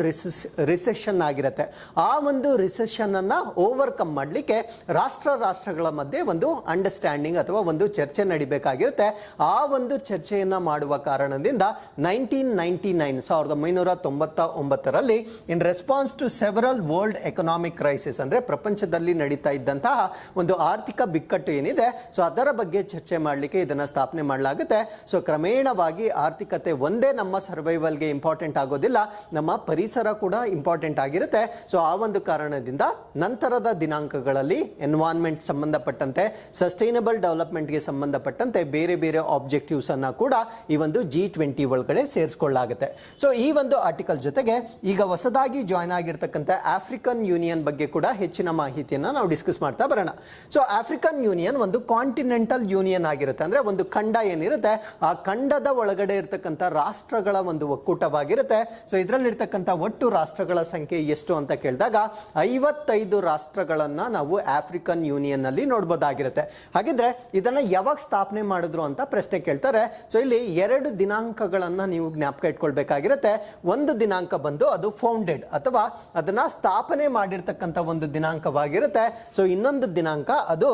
ರಿಸೆಷನ್ ಆಗಿರುತ್ತೆ. ಆ ಒಂದು ರಿಸೆಷನ್ ಅನ್ನ ಓವರ್ಕಮ್ ಮಾಡಲಿಕ್ಕೆ ರಾಷ್ಟ್ರಗಳ ಮಧ್ಯೆ ಒಂದು ಅಂಡರ್ಸ್ಟ್ಯಾಂಡಿಂಗ್ ಅಥವಾ ಒಂದು ಚರ್ಚೆ ನಡಿಬೇಕಾಗಿರುತ್ತೆ. ಆ ಒಂದು ಚರ್ಚೆಯನ್ನ ಮಾಡುವ ಕಾರಣದಿಂದ 1999 in response to several world economic crisis, ಅಂದ್ರೆ ಪ್ರಪಂಚದಲ್ಲಿ ನಡೀತಾ ಇದ್ದಂತಹ ಒಂದು ಆರ್ಥಿಕ ಬಿಕ್ಕಟ್ಟು ಏನಿದೆ, ಸೊ ಅದರ ಬಗ್ಗೆ ಚರ್ಚೆ ಮಾಡಲಿಕ್ಕೆ ಇದನ್ನ ಸ್ಥಾಪನೆ ಮಾಡಲಾಗುತ್ತೆ. ಸೊ ಕ್ರಮೇಣವಾಗಿ ಆರ್ಥಿಕತೆ ಒಂದೇ ನಮ್ಮ ಸರ್ವೈವಲ್ಗೆ ಇಂಪಾರ್ಟೆಂಟ್ ಆಗೋದಿಲ್ಲ, ನಮ್ಮ ಪರಿಸರ ಕೂಡ ಇಂಪಾರ್ಟೆಂಟ್ ಆಗಿರುತ್ತೆ. ಸೊ ಆ ಒಂದು ಕಾರಣದಿಂದ ನಂತರದ ದಿನಾಂಕಗಳಲ್ಲಿ ಎನ್ವೈರನ್ಮೆಂಟ್ ಸಂಬಂಧಪಟ್ಟಂತೆ, ಸಸ್ಟೈನಬಲ್ ಡೆವಲಪ್ಮೆಂಟ್ಗೆ ಸಂಬಂಧಪಟ್ಟಂತೆ ಬೇರೆ ಬೇರೆ ಆಬ್ಜೆಕ್ಟಿವ್ಸ್ ಅನ್ನ ಕೂಡ ಈ ಒಂದು G20 ಒಳಗಡೆ ಸೇರಿಸಿಕೊಳ್ಳಲಾಗುತ್ತೆ. ಸೊ ಈ ಒಂದು ಆರ್ಟಿಕಲ್ ಜೊತೆಗೆ ಈಗ ಹೊಸದಾಗಿ ಜಾಯ್ನ್ ಆಗಿರ್ತಕ್ಕಂಥ ಆಫ್ರಿಕನ್ ಯೂನಿಯನ್ ಬಗ್ಗೆ ಕೂಡ ಹೆಚ್ಚಿನ ಮಾಹಿತಿಯನ್ನು ನಾವು ಡಿಸ್ಕಸ್ ಮಾಡ್ತಾ ಬರೋಣ. ಸೊ ಆಫ್ರಿಕನ್ ಯೂನಿಯನ್ ಒಂದು ಕಾಂಟಿನೆಂಟಲ್ ಯೂನಿಯನ್ ಆಗಿರುತ್ತೆ, ಅಂದ್ರೆ ಒಂದು ಖಂಡ ಏನಿರುತ್ತೆ ಆ ಖಂಡದ ಒಳಗಡೆ ಇರತಕ್ಕಂಥ ರಾಷ್ಟ್ರಗಳ ಒಂದು ಒಕ್ಕೂಟವಾಗಿರುತ್ತೆ. ಸೊ ಇದರಲ್ಲಿರ್ತಕ್ಕಂಥ ಒಟ್ಟು ರಾಷ್ಟ್ರಗಳ ಸಂಖ್ಯೆ ಎಷ್ಟು ಅಂತ ಕೇಳಿದಾಗ 55 ರಾಷ್ಟ್ರಗಳನ್ನ ನಾವು ಆಫ್ರಿಕನ್ ಯೂನಿಯನ್ ನಲ್ಲಿ ನೋಡಬಹುದಾಗಿರುತ್ತೆ. ಹಾಗಿದ್ರೆ ಇದನ್ನ ಯಾವಾಗ ಸ್ಥಾಪನೆ ಮಾಡಿದ್ರು ಅಂತ ಪ್ರಶ್ನೆ ಕೇಳ್ತಾರೆ. ಸೊ ಇಲ್ಲಿ 2 ದಿನಾಂಕಗಳನ್ನ ನೀವು ಜ್ಞಾಪಕ ಇಟ್ಕೊಳ್ಬೇಕಾಗಿರುತ್ತೆ. ಒಂದು ದಿನಾಂಕ ಬಂದು ಅದು ಫೌಂಡೆಡ್ ಅಥವಾ ಅದನ್ನ ಸ್ಥಾಪನೆ ಮಾಡಿರ್ತಕ್ಕಂಥ ಒಂದು ದಿನಾಂಕವಾಗಿರುತ್ತೆ. ಸೊ ಇನ್ನೊಂದು ದಿನಾಂಕ ಅದು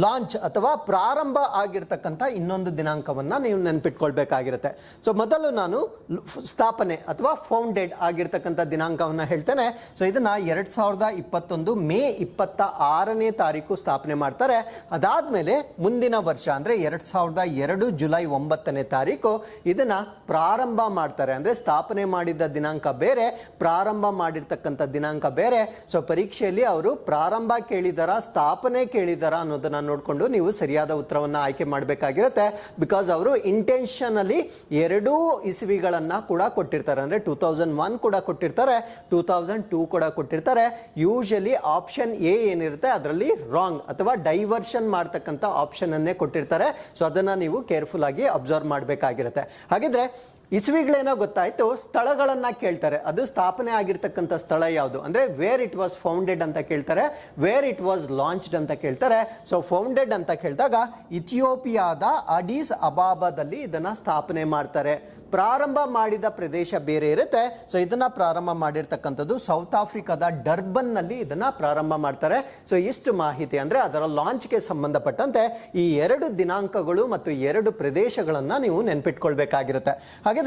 ಲಾಂಚ್ ಅಥವಾ ಪ್ರಾರಂಭ ಆಗಿರ್ತಕ್ಕಂಥ ಇನ್ನೊಂದು ದಿನಾಂಕವನ್ನು ನೀವು ನೆನಪಿಟ್ಕೊಳ್ಬೇಕಾಗಿರುತ್ತೆ. ಸೊ ಮೊದಲು ನಾನು ಸ್ಥಾಪನೆ ಅಥವಾ ಫೌಂಡೆಡ್ ಆಗಿರ್ತಕ್ಕಂಥ ದಿನಾಂಕವನ್ನು ಹೇಳ್ತೇನೆ. ಸೊ ಇದನ್ನ 2021 ಮೇ 26ನೇ ತಾರೀಕು ಸ್ಥಾಪನೆ ಮಾಡ್ತಾರೆ. ಅದಾದ್ಮೇಲೆ ಮುಂದಿನ ವರ್ಷ ಅಂದ್ರೆ 2002 ಜುಲೈ 9ನೇ ತಾರೀಕು ಇದನ್ನ ಪ್ರಾರಂಭ ಮಾಡ್ತಾರೆ. ಅಂದ್ರೆ ಸ್ಥಾಪನೆ ಮಾಡಿದ ದಿನಾಂಕ ಬೇರೆ, ಪ್ರಾರಂಭ ಮಾಡಿರ್ತಕ್ಕಂಥ ದಿನಾಂಕ ಬೇರೆ. ಸೊ ಪರೀಕ್ಷೆಯಲ್ಲಿ ಅವರು ಪ್ರಾರಂಭ ಕೇಳಿದಾರ ಸ್ಥಾಪನೆ ಕೇಳಿದಾರ ಅನ್ನೋದನ್ನ ನೋಡಿಕೊಂಡು ನೀವು ಸರಿಯಾದ ಉತ್ತರವನ್ನು ಆಯ್ಕೆ ಮಾಡಬೇಕಾಗಿರುತ್ತೆ. ಬಿಕಾಸ್ ಅವರು ಇಂಟೆನ್ಷನಲಿ 2 ಇಸ್ವಿಗಳನ್ನ ಕೂಡ ಕೊಟ್ಟಿರ್ತಾರೆ. ಅಂದ್ರೆ 2001 ಕೂಡ ಕೊಟ್ಟಿರ್ತಾರೆ, 2002 ಕೂಡ ಕೊಟ್ಟಿರ್ತಾರೆ. ಯೂಶಲಿ ಆಪ್ಷನ್ ಎ ಏನಿರುತ್ತೆ ಅದರಲ್ಲಿ ರಾಂಗ್ ಅಥವಾ ಡೈವರ್ಷನ್ ಮಾಡ್ತಕ್ಕಂಥ ಆಪ್ಷನ್ ಅನ್ನೇ ಕೊಟ್ಟಿರ್ತಾರೆ. ಸೊ ಅದನ್ನ ನೀವು ಕೇರ್ಫುಲ್ ಆಗಿ ಅಬ್ಸರ್ವ್ ಮಾಡಬೇಕಾಗಿರುತ್ತೆ. ಹಾಗಿದ್ರೆ ಇಸ್ವಿಗಳೇನೋ ಗೊತ್ತಾಯ್ತು, ಸ್ಥಳಗಳನ್ನ ಕೇಳ್ತಾರೆ. ಅದು ಸ್ಥಾಪನೆ ಆಗಿರ್ತಕ್ಕಂಥ ಸ್ಥಳ ಯಾವುದು ಅಂದ್ರೆ ವೇರ್ ಇಟ್ ವಾಸ್ ಫೌಂಡೆಡ್ ಅಂತ ಕೇಳ್ತಾರೆ, ವೇರ್ ಇಟ್ ವಾಸ್ ಲಾಂಚ್ಡ್ ಅಂತ ಕೇಳ್ತಾರೆ. ಸೊ ಫೌಂಡೆಡ್ ಅಂತ ಕೇಳಿದಾಗ ಇಥಿಯೋಪಿಯಾದ ಅಡೀಸ್ ಅಬಾಬಾದಲ್ಲಿ ಇದನ್ನ ಸ್ಥಾಪನೆ ಮಾಡ್ತಾರೆ. ಪ್ರಾರಂಭ ಮಾಡಿದ ಪ್ರದೇಶ ಬೇರೆ ಇರುತ್ತೆ. ಸೊ ಇದನ್ನ ಪ್ರಾರಂಭ ಮಾಡಿರ್ತಕ್ಕಂಥದ್ದು ಸೌತ್ ಆಫ್ರಿಕಾದ ಡರ್ಬನ್ ನಲ್ಲಿ ಇದನ್ನ ಪ್ರಾರಂಭ ಮಾಡ್ತಾರೆ. ಸೊ ಇಷ್ಟು ಮಾಹಿತಿ ಅಂದ್ರೆ ಅದರ ಲಾಂಚ್ಗೆ ಸಂಬಂಧಪಟ್ಟಂತೆ ಈ 2 ದಿನಾಂಕಗಳು ಮತ್ತು 2 ಪ್ರದೇಶಗಳನ್ನ ನೀವು ನೆನ್ಪಿಟ್ಕೊಳ್ಬೇಕಾಗಿರುತ್ತೆ. ಹಾಗಿದ್ರೆ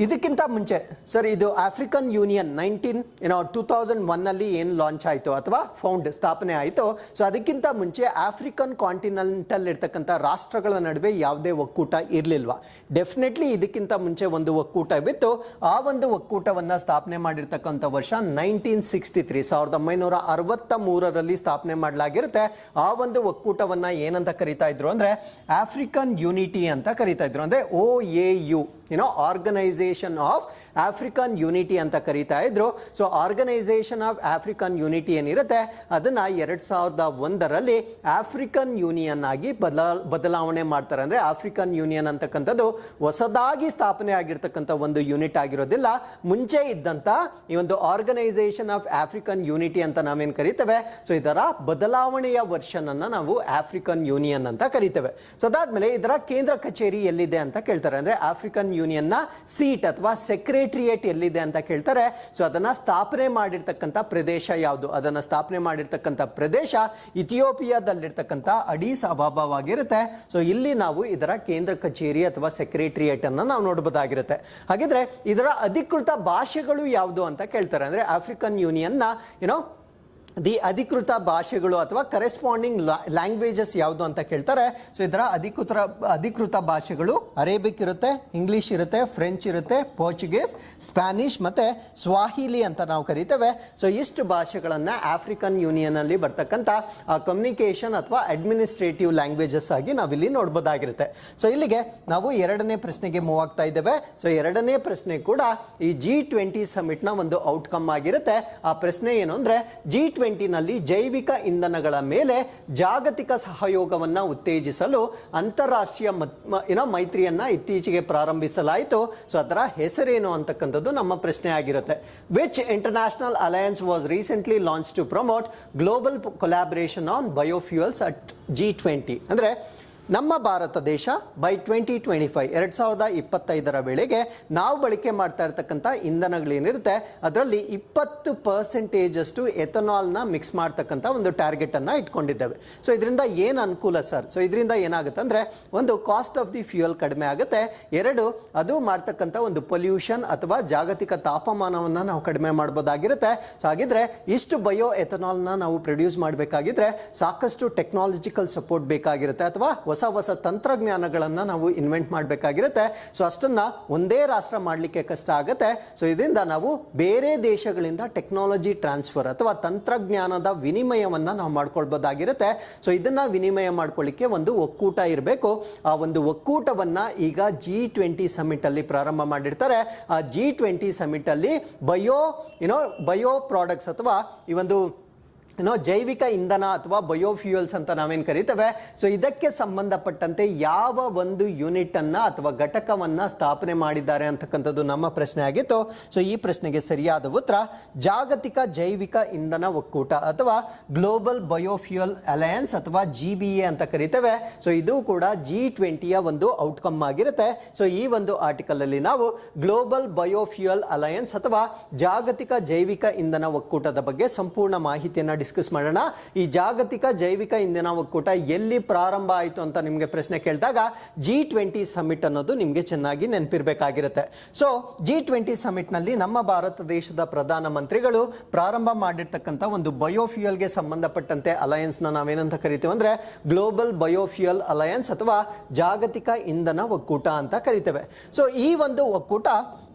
ಇದಕ್ಕಿಂತ ಮುಂಚೆ ಸರ್ ಇದು ಆಫ್ರಿಕನ್ ಯೂನಿಯನ್ 2001 ಏನು ಲಾಂಚ್ ಆಯಿತು ಅಥವಾ ಫೌಂಡ್ ಸ್ಥಾಪನೆ ಆಯಿತು. ಸೊ ಅದಕ್ಕಿಂತ ಮುಂಚೆ ಆಫ್ರಿಕನ್ ಕಾಂಟಿನೆಂಟಲ್ ಇರ್ತಕ್ಕಂಥ ರಾಷ್ಟ್ರಗಳ ನಡುವೆ ಯಾವುದೇ ಒಕ್ಕೂಟ ಇರಲಿಲ್ವಾ? ಡೆಫಿನೆಟ್ಲಿ ಇದಕ್ಕಿಂತ ಮುಂಚೆ ಒಂದು ಒಕ್ಕೂಟ ಬಿತ್ತು. ಆ ಒಂದು ಒಕ್ಕೂಟವನ್ನು ಸ್ಥಾಪನೆ ಮಾಡಿರ್ತಕ್ಕಂಥ ವರ್ಷ 1963 1963ರಲ್ಲಿ ಸ್ಥಾಪನೆ ಮಾಡಲಾಗಿರುತ್ತೆ. ಆ ಒಂದು ಒಕ್ಕೂಟವನ್ನು ಏನಂತ ಕರೀತಾ ಇದ್ರು ಅಂದ್ರೆ ಆಫ್ರಿಕನ್ ಯೂನಿಟಿ ಅಂತ ಕರೀತಾ ಇದ್ರು. ಅಂದ್ರೆ OAU Organisation of African Unity ಅಂತ ಕರೀತಾ ಇದ್ರು. So Organisation of African Unity ಏನಿರುತ್ತೆ ಅದನ್ನ 2001ರಲ್ಲಿ ಆಫ್ರಿಕನ್ ಯೂನಿಯನ್ ಆಗಿ ಬದಲಾವಣೆ ಮಾಡ್ತಾರೆ. ಅಂದ್ರೆ ಆಫ್ರಿಕನ್ ಯೂನಿಯನ್ ಅಂತಕ್ಕಂಥದ್ದು ಹೊಸದಾಗಿ ಸ್ಥಾಪನೆ ಆಗಿರ್ತಕ್ಕಂಥ ಒಂದು ಯೂನಿಟ್ ಆಗಿರೋದಿಲ್ಲ. ಮುಂಚೆ ಇದ್ದಂತ ಈ ಒಂದು ಆರ್ಗನೈಸೇಷನ್ ಆಫ್ ಆಫ್ರಿಕನ್ ಯೂನಿಟಿ ಅಂತ ನಾವೇನ್ ಕರಿತೇವೆ, ಸೊ ಇದರ ಬದಲಾವಣೆಯ ವರ್ಷನ್ ಅನ್ನ ನಾವು ಆಫ್ರಿಕನ್ ಯೂನಿಯನ್ ಅಂತ ಕರಿತೇವೆ. ಸೊ ಅದಾದ್ಮೇಲೆ ಇದರ ಕೇಂದ್ರ ಕಚೇರಿ ಎಲ್ಲಿದೆ ಅಂತ ಕೇಳ್ತಾರೆ. ಅಂದ್ರೆ ಆಫ್ರಿಕನ್ ಯೂನಿಯನ್ ನ ಸೀಟ್ ಅಥವಾ ಸೆಕ್ರೆಟರಿಯೇಟ್ ಎಲ್ಲಿದೆ ಅಂತ ಕೇಳ್ತಾರೆ. ಸೊ ಅದನ್ನ ಸ್ಥಾಪನೆ ಮಾಡಿರ್ತಕ್ಕಂಥ ಪ್ರದೇಶ ಯಾವುದು? ಅದನ್ನ ಸ್ಥಾಪನೆ ಮಾಡಿರ್ತಕ್ಕಂಥ ಪ್ರದೇಶ ಇಥಿಯೋಪಿಯಾದಲ್ಲಿರ್ತಕ್ಕಂಥ ಅಡೀಸ್ ಅಬಾಬಾವಾಗಿರುತ್ತೆ. ಸೊ ಇಲ್ಲಿ ನಾವು ಇದರ ಕೇಂದ್ರ ಕಚೇರಿ ಅಥವಾ ಸೆಕ್ರೆಟರಿಯೇಟ್ ಅನ್ನ ನಾವು ನೋಡಬಹುದಾಗಿರುತ್ತೆ. ಹಾಗಿದ್ರೆ ಇದರ ಅಧಿಕೃತ ಭಾಷೆಗಳು ಯಾವುದು ಅಂತ ಕೇಳ್ತಾರೆ. ಅಂದ್ರೆ ಆಫ್ರಿಕನ್ ಯೂನಿಯನ್ ನ ದಿ ಅಧಿಕೃತ ಭಾಷೆಗಳು ಅಥವಾ ಕರೆಸ್ಪಾಂಡಿಂಗ್ ಲ್ಯಾಂಗ್ವೇಜಸ್ ಯಾವುದು ಅಂತ ಕೇಳ್ತಾರೆ. ಸೊ ಇದರ ಅಧಿಕೃತ ಭಾಷೆಗಳು ಅರೇಬಿಕ್ ಇರುತ್ತೆ, ಇಂಗ್ಲಿಷ್ ಇರುತ್ತೆ, ಫ್ರೆಂಚ್ ಇರುತ್ತೆ, ಪೋರ್ಚುಗೀಸ್, ಸ್ಪ್ಯಾನಿಷ್ ಮತ್ತು ಸ್ವಾಹಿಲಿ ಅಂತ ನಾವು ಕರಿತೇವೆ. ಸೊ ಇಷ್ಟು ಭಾಷೆಗಳನ್ನು ಆಫ್ರಿಕನ್ ಯೂನಿಯನಲ್ಲಿ ಬರ್ತಕ್ಕಂಥ ಕಮ್ಯುನಿಕೇಷನ್ ಅಥವಾ ಅಡ್ಮಿನಿಸ್ಟ್ರೇಟಿವ್ ಲ್ಯಾಂಗ್ವೇಜಸ್ ಆಗಿ ನಾವಿಲ್ಲಿ ನೋಡ್ಬೋದಾಗಿರುತ್ತೆ. ಸೊ ಇಲ್ಲಿಗೆ ನಾವು ಎರಡನೇ ಪ್ರಶ್ನೆಗೆ ಮೂವ್ ಆಗ್ತಾ ಇದ್ದೇವೆ. ಸೊ ಎರಡನೇ ಪ್ರಶ್ನೆ ಕೂಡ ಈ G20 ಸಮಿಟ್ನ ಒಂದು ಔಟ್ಕಮ್ ಆಗಿರುತ್ತೆ. ಆ ಪ್ರಶ್ನೆ ಏನು ಅಂದರೆ G20 ನಲ್ಲಿ ಜೈವಿಕ ಇಂಧನಗಳ ಮೇಲೆ ಜಾಗತಿಕ ಸಹಯೋಗವನ್ನ ಉತ್ತೇಜಿಸಲು ಅಂತಾರಾಷ್ಟ್ರೀಯ ಮೈತ್ರಿಯನ್ನ ಇತ್ತೀಚೆಗೆ ಪ್ರಾರಂಭಿಸಲಾಯಿತು. ಸೊ ಅದರ ಹೆಸರೇನು ಅಂತಕ್ಕಂಥದ್ದು ನಮ್ಮ ಪ್ರಶ್ನೆ ಆಗಿರುತ್ತೆ. Which international alliance was recently launch to promote global collaboration on biofuels at G20 ಅಂದರೆ ನಮ್ಮ ಭಾರತ ದೇಶ ಬೈ 2025 2025 ವೇಳೆಗೆ ನಾವು ಬಳಕೆ ಮಾಡ್ತಾ ಇರ್ತಕ್ಕಂಥ ಇಂಧನಗಳೇನಿರುತ್ತೆ ಅದರಲ್ಲಿ 20% ಎಥನಾಲ್ನ ಮಿಕ್ಸ್ ಮಾಡ್ತಕ್ಕಂಥ ಒಂದು ಟಾರ್ಗೆಟನ್ನು ಇಟ್ಕೊಂಡಿದ್ದೇವೆ. ಸೊ ಇದರಿಂದ ಏನು ಅನುಕೂಲ ಸರ್? ಸೊ ಇದರಿಂದ ಏನಾಗುತ್ತೆ ಅಂದರೆ ಒಂದು ಕಾಸ್ಟ್ ಆಫ್ ದಿ ಫ್ಯೂಯಲ್ ಕಡಿಮೆ ಆಗುತ್ತೆ, ಎರಡು ಅದು ಮಾಡ್ತಕ್ಕಂಥ ಒಂದು ಪೊಲ್ಯೂಷನ್ ಅಥವಾ ಜಾಗತಿಕ ತಾಪಮಾನವನ್ನು ನಾವು ಕಡಿಮೆ ಮಾಡ್ಬೋದಾಗಿರುತ್ತೆ. ಸೊ ಹಾಗಿದ್ರೆ ಇಷ್ಟು ಬಯೋ ಎಥನಾಲ್ನ ನಾವು ಪ್ರೊಡ್ಯೂಸ್ ಮಾಡಬೇಕಾಗಿದ್ರೆ ಸಾಕಷ್ಟು ಟೆಕ್ನಾಲಜಿಕಲ್ ಸಪೋರ್ಟ್ ಬೇಕಾಗಿರುತ್ತೆ ಅಥವಾ ಹೊಸ ತಂತ್ರಜ್ಞಾನಗಳನ್ನು ನಾವು ಇನ್ವೆಂಟ್ ಮಾಡಬೇಕಾಗಿರುತ್ತೆ. ಸೊ ಅಷ್ಟನ್ನು ಒಂದೇ ರಾಷ್ಟ್ರ ಮಾಡಲಿಕ್ಕೆ ಕಷ್ಟ ಆಗುತ್ತೆ. ಸೊ ಇದರಿಂದ ನಾವು ಬೇರೆ ದೇಶಗಳಿಂದ ಟೆಕ್ನಾಲಜಿ ಟ್ರಾನ್ಸ್ಫರ್ ಅಥವಾ ತಂತ್ರಜ್ಞಾನದ ವಿನಿಮಯವನ್ನು ನಾವು ಮಾಡ್ಕೊಳ್ಬೋದಾಗಿರುತ್ತೆ. ಸೊ ಇದನ್ನು ವಿನಿಮಯ ಮಾಡ್ಕೊಳ್ಳಿಕ್ಕೆ ಒಂದು ಒಕ್ಕೂಟ ಇರಬೇಕು. ಆ ಒಂದು ಒಕ್ಕೂಟವನ್ನು ಈಗ G20 ಸಮಿಟಲ್ಲಿ ಪ್ರಾರಂಭ ಮಾಡಿರ್ತಾರೆ. ಆ G20 ಸಮಿಟಲ್ಲಿ ಬಯೋ ಪ್ರಾಡಕ್ಟ್ಸ್ ಅಥವಾ ಈ ಒಂದು ಜೈವಿಕ ಇಂಧನ ಅಥವಾ ಬಯೋಫ್ಯೂಯಲ್ಸ್ ಅಂತ ನಾವೇನು ಕರಿತೇವೆ. ಸೊ ಇದಕ್ಕೆ ಸಂಬಂಧಪಟ್ಟಂತೆ ಯಾವ ಒಂದು ಯೂನಿಟ್ ಅನ್ನ ಅಥವಾ ಘಟಕವನ್ನ ಸ್ಥಾಪನೆ ಮಾಡಿದ್ದಾರೆ ಅಂತಕ್ಕಂಥದ್ದು ನಮ್ಮ ಪ್ರಶ್ನೆ ಆಗಿತ್ತು. ಸೊ ಈ ಪ್ರಶ್ನೆಗೆ ಸರಿಯಾದ ಉತ್ತರ ಜಾಗತಿಕ ಜೈವಿಕ ಇಂಧನ ಒಕ್ಕೂಟ ಅಥವಾ ಗ್ಲೋಬಲ್ ಬಯೋಫ್ಯೂಯಲ್ ಅಲಯನ್ಸ್ ಅಥವಾ GBA ಅಂತ ಕರಿತೇವೆ. ಸೊ ಇದು ಕೂಡ G20ಯ ಒಂದು ಔಟ್ಕಮ್ ಆಗಿರುತ್ತೆ. ಸೊ ಈ ಒಂದು ಆರ್ಟಿಕಲ್ ಅಲ್ಲಿ ನಾವು ಗ್ಲೋಬಲ್ ಬಯೋಫ್ಯೂಯಲ್ ಅಲಯನ್ಸ್ ಅಥವಾ ಜಾಗತಿಕ ಜೈವಿಕ ಇಂಧನ ಒಕ್ಕೂಟದ ಬಗ್ಗೆ ಸಂಪೂರ್ಣ ಮಾಹಿತಿಯನ್ನು ಡಿಸ್ಕಸ್ ಮಾಡೋಣ. ಈ ಜಾಗತಿಕ ಜೈವಿಕ ಇಂಧನ ಒಕ್ಕೂಟ ಎಲ್ಲಿ ಪ್ರಾರಂಭ ಆಯಿತು ಅಂತ ನಿಮಗೆ ಪ್ರಶ್ನೆ ಕೇಳಿದಾಗ G20 ಸಮಿಟ್ ಅನ್ನೋದು ನಿಮಗೆ ಚೆನ್ನಾಗಿ ನೆನಪಿರಬೇಕಾಗಿರುತ್ತೆ. ಸೊ G20 ಸಮಿಟ್ ನಲ್ಲಿ ನಮ್ಮ ಭಾರತ ದೇಶದ ಪ್ರಧಾನ ಮಂತ್ರಿಗಳು ಪ್ರಾರಂಭ ಮಾಡಿರ್ತಕ್ಕಂಥ ಒಂದು ಬಯೋಫ್ಯೂಯಲ್ಗೆ ಸಂಬಂಧಪಟ್ಟಂತೆ ಅಲಯನ್ಸ್ ನ ನಾವೇನಂತ ಕರಿತೇವೆ ಅಂದ್ರೆ ಗ್ಲೋಬಲ್ ಬಯೋಫ್ಯೂಯಲ್ ಅಲಯನ್ಸ್ ಅಥವಾ ಜಾಗತಿಕ ಇಂಧನ ಒಕ್ಕೂಟ ಅಂತ ಕರಿತೇವೆ. ಸೊ ಈ ಒಂದು ಒಕ್ಕೂಟ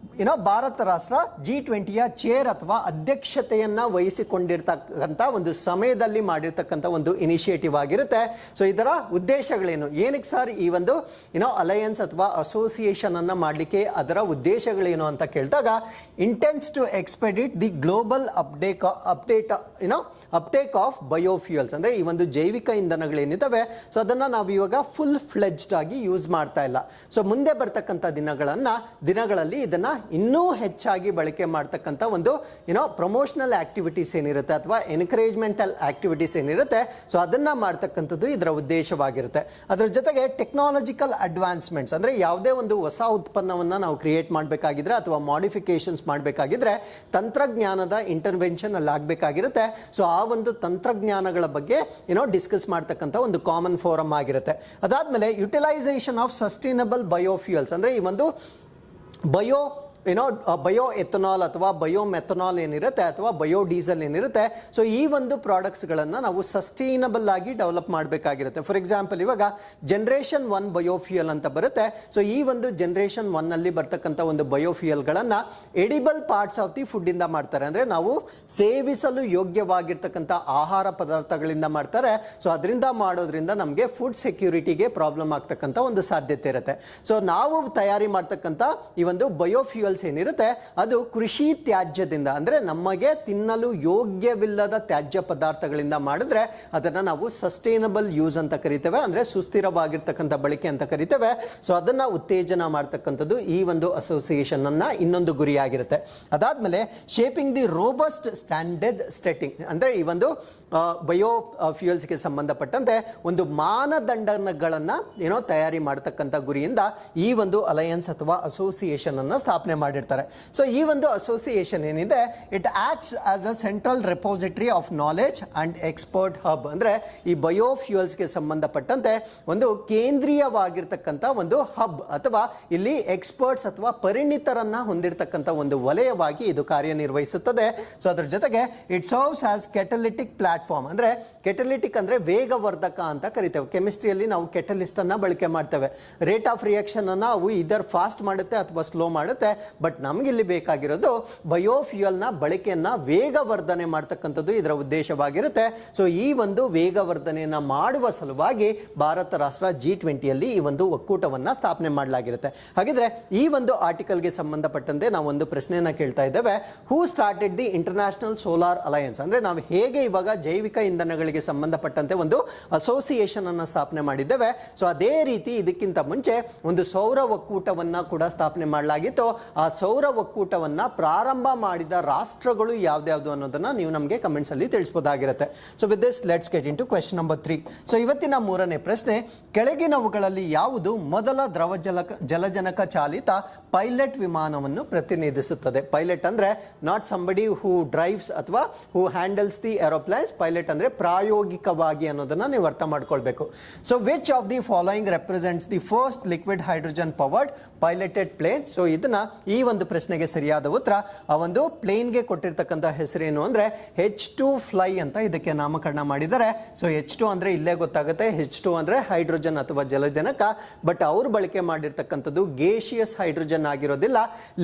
ಭಾರತ ರಾಷ್ಟ್ರ G20ಯ ಚೇರ್ ಅಥವಾ ಅಧ್ಯಕ್ಷತೆಯನ್ನ ವಹಿಸಿಕೊಂಡಿರ್ತಕ್ಕಂಥ ಒಂದು ಸಮಯದಲ್ಲಿ ಮಾಡಿರ್ತಕ್ಕಂಥ ಒಂದು ಇನಿಷಿಯೇಟಿವ್ ಆಗಿರುತ್ತೆ. ಸೊ ಇದರ ಉದ್ದೇಶಗಳೇನು, ಏನಕ್ಕೆ ಸರ್ ಈ ಒಂದು ಅಲಯನ್ಸ್ ಅಥವಾ ಅಸೋಸಿಯೇಷನ್ ಅನ್ನ ಮಾಡಲಿಕ್ಕೆ ಅದರ ಉದ್ದೇಶಗಳೇನು ಅಂತ ಕೇಳಿದಾಗ intends to expedite the global uptake of biofuels ಅಂದ್ರೆ ಈ ಒಂದು ಜೈವಿಕ ಇಂಧನಗಳೇನಿದ್ದಾವೆ ಸೊ ಅದನ್ನ ನಾವು ಇವಾಗ ಫುಲ್ ಫ್ಲೆಜ್ಡ್ ಆಗಿ ಯೂಸ್ ಮಾಡ್ತಾ ಇಲ್ಲ. ಸೊ ಮುಂದೆ ಬರ್ತಕ್ಕಂಥ ದಿನಗಳಲ್ಲಿ ಇದನ್ನ ಇನ್ನೂ ಹೆಚ್ಚಾಗಿ ಬಳಕೆ ಮಾಡ್ತಕ್ಕಂಥ ಒಂದು ಪ್ರಮೋಷನಲ್ ಆಕ್ಟಿವಿಟೀಸ್ ಏನಿರುತ್ತೆ ಅಥವಾ ಎನ್ಕರೇಜ್ಮೆಂಟಲ್ ಆಕ್ಟಿವಿಟೀಸ್ ಏನಿರುತ್ತೆ ಸೊ ಅದನ್ನ ಮಾಡ್ತಕ್ಕಂಥದ್ದು ಇದರ ಉದ್ದೇಶವಾಗಿರುತ್ತೆ. ಅದರ ಜೊತೆಗೆ ಟೆಕ್ನಾಲಜಿಕಲ್ ಅಡ್ವಾನ್ಸ್ಮೆಂಟ್ಸ್ ಅಂದ್ರೆ ಯಾವುದೇ ಒಂದು ಹೊಸ ಉತ್ಪನ್ನವನ್ನ ನಾವು ಕ್ರಿಯೇಟ್ ಮಾಡಬೇಕಾಗಿದ್ರೆ ಅಥವಾ ಮಾಡಿಫಿಕೇಶನ್ಸ್ ಮಾಡಬೇಕಾಗಿದ್ರೆ ತಂತ್ರಜ್ಞಾನದ ಇಂಟರ್ವೆನ್ಷನ್ ಅಲ್ಲಿ ಆಗಬೇಕಾಗಿರುತ್ತೆ. ಸೊ ಆ ಒಂದು ತಂತ್ರಜ್ಞಾನಗಳ ಬಗ್ಗೆ ಡಿಸ್ಕಸ್ ಮಾಡ್ತಕ್ಕಂಥ ಒಂದು ಕಾಮನ್ ಫೋರಮ್ ಆಗಿರುತ್ತೆ. ಅದಾದ್ಮೇಲೆ ಯುಟಿಲೈಸೇಷನ್ ಆಫ್ ಸಸ್ಟೈನಬಲ್ ಬಯೋಫ್ಯೂಯಲ್ಸ್ ಅಂದ್ರೆ ಈ ಒಂದು ಬಯೋ ಎಥನಾಲ್ ಅಥವಾ ಬಯೋಮೆಥನಾಲ್ ಏನಿರುತ್ತೆ ಅಥವಾ ಬಯೋ ಡೀಸೆಲ್ ಏನಿರುತ್ತೆ ಸೊ ಈ ಒಂದು ಪ್ರಾಡಕ್ಟ್ಸ್ಗಳನ್ನು ನಾವು ಸಸ್ಟೈನಬಲ್ ಆಗಿ ಡೆವಲಪ್ ಮಾಡಬೇಕಾಗಿರುತ್ತೆ. ಫಾರ್ ಎಕ್ಸಾಂಪಲ್ ಇವಾಗ ಜನರೇಷನ್ 1 ಬಯೋಫ್ಯೂಯಲ್ ಅಂತ ಬರುತ್ತೆ. ಸೊ ಈ ಒಂದು ಜನರೇಷನ್ 1 ನಲ್ಲಿ ಬರ್ತಕ್ಕಂಥ ಒಂದು ಬಯೋಫ್ಯೂಯಲ್ಗಳನ್ನು edible parts of the food ಇಂದ ಮಾಡ್ತಾರೆ, ಅಂದ್ರೆ ನಾವು ಸೇವಿಸಲು ಯೋಗ್ಯವಾಗಿರ್ತಕ್ಕಂಥ ಆಹಾರ ಪದಾರ್ಥಗಳಿಂದ ಮಾಡ್ತಾರೆ. ಸೊ ಅದರಿಂದ ಮಾಡೋದ್ರಿಂದ ನಮಗೆ ಫುಡ್ ಸೆಕ್ಯೂರಿಟಿಗೆ ಪ್ರಾಬ್ಲಮ್ ಆಗ್ತಕ್ಕಂಥ ಒಂದು ಸಾಧ್ಯತೆ ಇರುತ್ತೆ. ಸೊ ನಾವು ತಯಾರಿ ಮಾಡ್ತಕ್ಕಂಥ ಈ ಒಂದು ಬಯೋಫ್ಯೂಯಲ್ ಏನಿರುತ್ತೆ ಅದು ಕೃಷಿ ತ್ಯಾಜ್ಯದಿಂದ ಅಂದ್ರೆ ನಮಗೆ ತಿನ್ನಲು ಯೋಗ್ಯವಿಲ್ಲದ ತ್ಯಾಜ್ಯ ಪದಾರ್ಥಗಳಿಂದ ಮಾಡಿದ್ರೆ ಅದನ್ನ ನಾವು ಸಸ್ಟೈನಬಲ್ ಯೂಸ್ ಅಂತ ಕರಿತೇವೆ, ಅಂದ್ರೆ ಸುಸ್ಥಿರವಾಗಿರ್ತಕ್ಕಂಥ ಬಳಕೆ ಅಂತ ಕರಿತೇವೆ. ಸೊ ಅದನ್ನ ಉತ್ತೇಜನ ಮಾಡ್ತಕ್ಕಂಥದ್ದು ಈ ಒಂದು ಅಸೋಸಿಯೇಷನ್ ಅನ್ನ ಇನ್ನೊಂದು ಗುರಿಯಾಗಿರುತ್ತೆ. ಅದಾದ್ಮೇಲೆ shaping the robust standard setting ಅಂದ್ರೆ ಈ ಒಂದು ಬಯೋ ಫ್ಯೂಯಲ್ಸ್ಗೆ ಸಂಬಂಧಪಟ್ಟಂತೆ ಒಂದು ಮಾನದಂಡಗಳನ್ನ ತಯಾರಿ ಮಾಡತಕ್ಕಂಥ ಗುರಿಯಿಂದ ಈ ಒಂದು ಅಲಯನ್ಸ್ ಅಥವಾ ಅಸೋಸಿಯೇಷನ್ ಅನ್ನ ಸ್ಥಾಪನೆ ಮಾಡಿರ್ತಾರೆ. ಸೊ ಈ ಒಂದು ಅಸೋಸಿಯೇಷನ್ ಏನಿದೆ it acts as a central repository of knowledge and expert hub. ಅಂದ್ರೆ ಈ ಬಯೋಫ್ಯೂಯಲ್ಸ್ಗೆ ಸಂಬಂಧಪಟ್ಟಂತೆ ಒಂದು ಕೇಂದ್ರೀಯವಾಗಿರ್ತಕ್ಕಂಥ ಒಂದು ಹಬ್ ಅಥವಾ ಇಲ್ಲಿ ಎಕ್ಸ್ಪರ್ಟ್ಸ್ ಅಥವಾ ಪರಿಣಿತರನ್ನ ಹೊಂದಿರತಕ್ಕಂಥ ಒಂದು ವಲಯವಾಗಿ ಇದು ಕಾರ್ಯನಿರ್ವಹಿಸುತ್ತದೆ. ಸೊ ಅದ್ರ ಜೊತೆಗೆ it serves as catalytic platform. ಅಂದ್ರೆ ಕೆಟಲಿಟಿಕ್ ಅಂದ್ರೆ ವೇಗವರ್ಧಕ ಅಂತ ಕರಿತೇವೆ. ಕೆಮಿಸ್ಟ್ರಿಯಲ್ಲಿ ನಾವು ಕೆಟಲಿಸ್ಟ್ ಅನ್ನ ಬಳಕೆ ಮಾಡ್ತೇವೆ. ರೇಟ್ ಆಫ್ ರಿಯಾಕ್ಷನ್ ಅನ್ನ ಅವು ಇದರ್ ಫಾಸ್ಟ್ ಮಾಡುತ್ತೆ ಅಥವಾ ಸ್ಲೋ ಮಾಡುತ್ತೆ. ಬಟ್ ನಮಗಿಲ್ಲಿ ಬೇಕಾಗಿರೋದು ಬಯೋಫ್ಯೂಯಲ್ ನ ಬಳಕೆಯನ್ನ ವೇಗವರ್ಧನೆ ಮಾಡ್ತಕ್ಕಂಥದ್ದು ಇದರ ಉದ್ದೇಶವಾಗಿರುತ್ತೆ. ಸೊ ಈ ಒಂದು ವೇಗವರ್ಧನೆಯನ್ನ ಮಾಡುವ ಸಲುವಾಗಿ ಭಾರತ ರಾಷ್ಟ್ರ G20ಯಲ್ಲಿ ಈ ಒಂದು ಒಕ್ಕೂಟವನ್ನ ಸ್ಥಾಪನೆ ಮಾಡಲಾಗಿರುತ್ತೆ. ಹಾಗಿದ್ರೆ ಈ ಒಂದು ಆರ್ಟಿಕಲ್ಗೆ ಸಂಬಂಧಪಟ್ಟಂತೆ ನಾವು ಒಂದು ಪ್ರಶ್ನೆಯನ್ನ ಕೇಳ್ತಾ ಇದ್ದೇವೆ. Who started the international solar alliance? ಅಂದ್ರೆ ನಾವು ಹೇಗೆ ಇವಾಗ ಜೈವಿಕ ಇಂಧನಗಳಿಗೆ ಸಂಬಂಧಪಟ್ಟಂತೆ ಒಂದು ಅಸೋಸಿಯೇಷನ್ ಅನ್ನ ಸ್ಥಾಪನೆ ಮಾಡಿದ್ದೇವೆ. ಸೊ ಅದೇ ರೀತಿ ಇದಕ್ಕಿಂತ ಮುಂಚೆ ಒಂದು ಸೌರ ಒಕ್ಕೂಟವನ್ನ ಕೂಡ ಸ್ಥಾಪನೆ ಮಾಡಲಾಗಿತ್ತು. ಆ ಸೌರ ಒಕ್ಕೂಟವನ್ನ ಪ್ರಾರಂಭ ಮಾಡಿದ ರಾಷ್ಟ್ರಗಳು ಯಾವ್ದ್ಯಾವ್ದು ಅನ್ನೋದನ್ನ ನೀವು ನಮಗೆ ಕಮೆಂಟ್ಸ್ ಅಲ್ಲಿ ತಿಳಿಸಬಹುದಾಗಿರುತ್ತೆ. So with this let's get in to question number 3. So ಇವತ್ತಿನ ಮೂರನೇ ಪ್ರಶ್ನೆ, ಕೆಳಗಿನವುಗಳಲ್ಲಿ ಯಾವುದು ಮೊದಲ ದ್ರವ ಜಲಜನಕ ಚಾಲಿತ ಪೈಲಟ್ ವಿಮಾನವನ್ನು ಪ್ರತಿನಿಧಿಸುತ್ತದೆ? ಪೈಲಟ್ ಅಂದ್ರೆ ನಾಟ್ ಸಂಬಡಿ ಹೂ ಡ್ರೈವ್ಸ್ ಅಥವಾ who handles the aeroplanes. Pilot ಅಂದ್ರೆ ಪ್ರಾಯೋಗಿಕವಾಗಿ ಅನ್ನೋದನ್ನ ನೀವು ಅರ್ಥ ಮಾಡ್ಕೊಳ್ಬೇಕು. So which of the following represents the first liquid hydrogen powered piloted plane? So ಇದನ್ನ ಈ ಒಂದು ಪ್ರಶ್ನೆಗೆ ಸರಿಯಾದ ಉತ್ತರ, ಆ ಒಂದು ಪ್ಲೇನ್ಗೆ ಕೊಟ್ಟಿರ್ತಕ್ಕಂಥ ಹೆಸರೇನು ಅಂದ್ರೆ H2 ಫ್ಲೈ ಅಂತ ಇದಕ್ಕೆ ನಾಮಕರಣ ಮಾಡಿದ್ದಾರೆ. ಸೊ H2 ಅಂದ್ರೆ ಇಲ್ಲೇ ಗೊತ್ತಾಗುತ್ತೆ, H2 ಅಂದ್ರೆ ಹೈಡ್ರೋಜನ್ ಅಥವಾ ಜಲಜನಕ. ಬಟ್ ಅವ್ರು ಬಳಕೆ ಮಾಡಿರ್ತಕ್ಕಂಥದ್ದು ಗೇಷಿಯಸ್ ಹೈಡ್ರೋಜನ್ ಆಗಿರೋದಿಲ್ಲ,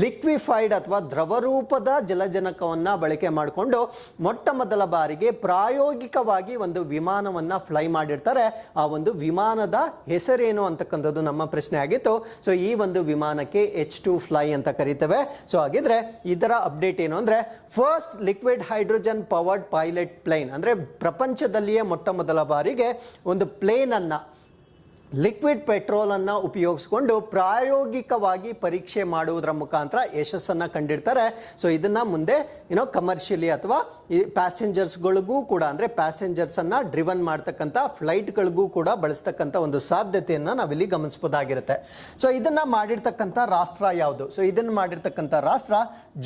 ಲಿಕ್ವಿಫೈಡ್ ಅಥವಾ ದ್ರವರೂಪದ ಜಲಜನಕವನ್ನ ಬಳಕೆ ಮಾಡಿಕೊಂಡು ಮೊಟ್ಟ ಮೊದಲ ಬಾರಿಗೆ ಪ್ರಾಯೋಗಿಕವಾಗಿ ಒಂದು ವಿಮಾನವನ್ನ ಫ್ಲೈ ಮಾಡಿರ್ತಾರೆ. ಆ ಒಂದು ವಿಮಾನದ ಹೆಸರೇನು ಅಂತಕ್ಕಂಥದ್ದು ನಮ್ಮ ಪ್ರಶ್ನೆ ಆಗಿತ್ತು. ಸೊ ಈ ಒಂದು ವಿಮಾನಕ್ಕೆ H2 ಫ್ಲೈ ಅಂತ ಕರೀತೇವೆ. ಸೊ ಹಾಗಿದ್ರೆ ಇದರ ಅಪ್ಡೇಟ್ ಏನು ಅಂದ್ರೆ first liquid hydrogen powered pilot plane ಅಂದ್ರೆ ಪ್ರಪಂಚದಲ್ಲಿಯೇ ಮೊಟ್ಟ ಮೊದಲ ಬಾರಿಗೆ ಒಂದು ಪ್ಲೇನ್ ಅನ್ನ ಲಿಕ್ವಿಡ್ ಪೆಟ್ರೋಲ್ ಅನ್ನ ಉಪಯೋಗಿಸಿಕೊಂಡು ಪ್ರಾಯೋಗಿಕವಾಗಿ ಪರೀಕ್ಷೆ ಮಾಡುವುದರ ಮುಖಾಂತರ ಯಶಸ್ಸನ್ನ ಕಂಡಿರ್ತಾರೆ. ಸೊ ಇದನ್ನ ಮುಂದೆ ಕಮರ್ಷಿಯಲಿ ಅಥವಾ ಈ ಪ್ಯಾಸೆಂಜರ್ಸ್ಗಳಿಗೂ ಕೂಡ ಅಂದ್ರೆ ಪ್ಯಾಸೆಂಜರ್ಸ್ ಅನ್ನ ಡ್ರಿವನ್ ಮಾಡ್ತಕ್ಕಂಥ ಫ್ಲೈಟ್ಗಳಿಗೂ ಕೂಡ ಬಳಸ್ತಕ್ಕಂಥ ಒಂದು ಸಾಧ್ಯತೆಯನ್ನ ನಾವಿಲ್ಲಿ ಗಮನಿಸಬಹುದಾಗಿರುತ್ತೆ. ಸೊ ಇದನ್ನ ಮಾಡಿರ್ತಕ್ಕಂಥ ರಾಷ್ಟ್ರ ಯಾವುದು? ಸೊ ಇದನ್ನ ಮಾಡಿರ್ತಕ್ಕಂಥ ರಾಷ್ಟ್ರ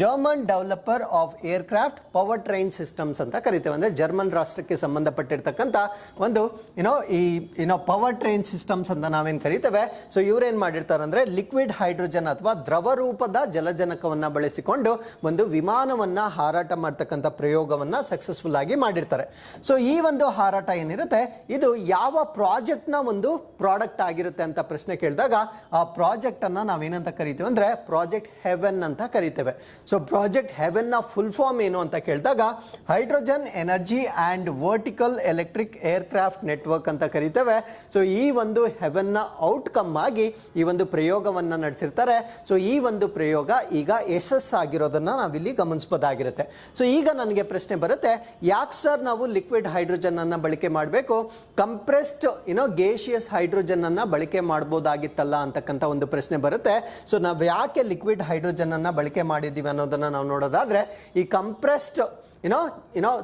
German developer of aircraft power train systems ಅಂತ ಕರಿತೇವೆ. ಅಂದ್ರೆ ಜರ್ಮನ್ ರಾಷ್ಟ್ರಕ್ಕೆ ಸಂಬಂಧಪಟ್ಟಿರ್ತಕ್ಕಂಥ ಒಂದು ಪವರ್ ಟ್ರೈನ್ ಸಿಸ್ಟಮ್ ಅಂತ ನಾವೇನ್ ಕರಿತೇವೆ. ಸೊ ಇವ್ರೇನ್ ಮಾಡಿರ್ತಾರೆ ಅಂದ್ರೆ ಲಿಕ್ವಿಡ್ ಹೈಡ್ರೋಜನ್ ಅಥವಾ ದ್ರವ ರೂಪದ ಜಲಜನಕವನ್ನ ಬಳಸಿಕೊಂಡು ಒಂದು ವಿಮಾನವನ್ನ ಹಾರಾಟ ಮಾಡ್ತಕ್ಕಂಥ ಪ್ರಯೋಗವನ್ನ ಸಕ್ಸಸ್ಫುಲ್ ಆಗಿ ಮಾಡಿರ್ತಾರೆ. ಸೊ ಈ ಒಂದು ಹಾರಾಟ ಏನಿರುತ್ತೆ ಇದು ಯಾವ ಪ್ರಾಜೆಕ್ಟ್ ನ ಒಂದು ಪ್ರಾಡಕ್ಟ್ ಆಗಿರುತ್ತೆ ಅಂತ ಪ್ರಶ್ನೆ ಕೇಳಿದಾಗ ಆ ಪ್ರಾಜೆಕ್ಟ್ ಅನ್ನ ನಾವೇನಂತ ಕರಿತೇವೆ ಅಂದ್ರೆ ಪ್ರಾಜೆಕ್ಟ್ ಹೆವೆನ್ ಅಂತ ಕರಿತೇವೆ. ಸೊ ಪ್ರಾಜೆಕ್ಟ್ ಹೆವೆನ್ ನ ಫುಲ್ ಫಾರ್ಮ್ ಏನು ಅಂತ ಕೇಳಿದಾಗ hydrogen energy and vertical electric aircraft network ಅಂತ ಕರಿತೇವೆ. ಸೊ ಈ ಒಂದು ಹೆವೆನ್ ನ ಔಟ್ಕಮ್ ಆಗಿ ಈ ಒಂದು ಪ್ರಯೋಗವನ್ನ ನಡೆಸಿರ್ತಾರೆ. ಸೊ ಈ ಒಂದು ಪ್ರಯೋಗ ಈಗ ಯಶಸ್ಸಾಗಿರೋದನ್ನ ನಾವಿಲ್ಲಿ ಗಮನಿಸಬಹುದಾಗಿರುತ್ತೆ. ಸೊ ಈಗ ನನಗೆ ಪ್ರಶ್ನೆ ಬರುತ್ತೆ, ಯಾಕೆ ಸರ್ ನಾವು ಲಿಕ್ವಿಡ್ ಹೈಡ್ರೋಜನ್ ಅನ್ನ ಬಳಕೆ ಮಾಡಬೇಕು, ಕಂಪ್ರೆಸ್ಡ್ ಗೇಷಿಯಸ್ ಹೈಡ್ರೋಜನ್ ಅನ್ನ ಬಳಕೆ ಮಾಡಬಹುದಾಗಿತ್ತಲ್ಲ ಅಂತಕ್ಕಂಥ ಒಂದು ಪ್ರಶ್ನೆ ಬರುತ್ತೆ. ಸೊ ನಾವು ಯಾಕೆ ಲಿಕ್ವಿಡ್ ಹೈಡ್ರೋಜನ್ ಅನ್ನ ಬಳಕೆ ಮಾಡಿದ್ದೀವಿ ಅನ್ನೋದನ್ನ ನಾವು ನೋಡೋದಾದ್ರೆ ಈ ಕಂಪ್ರೆಸ್ಡ್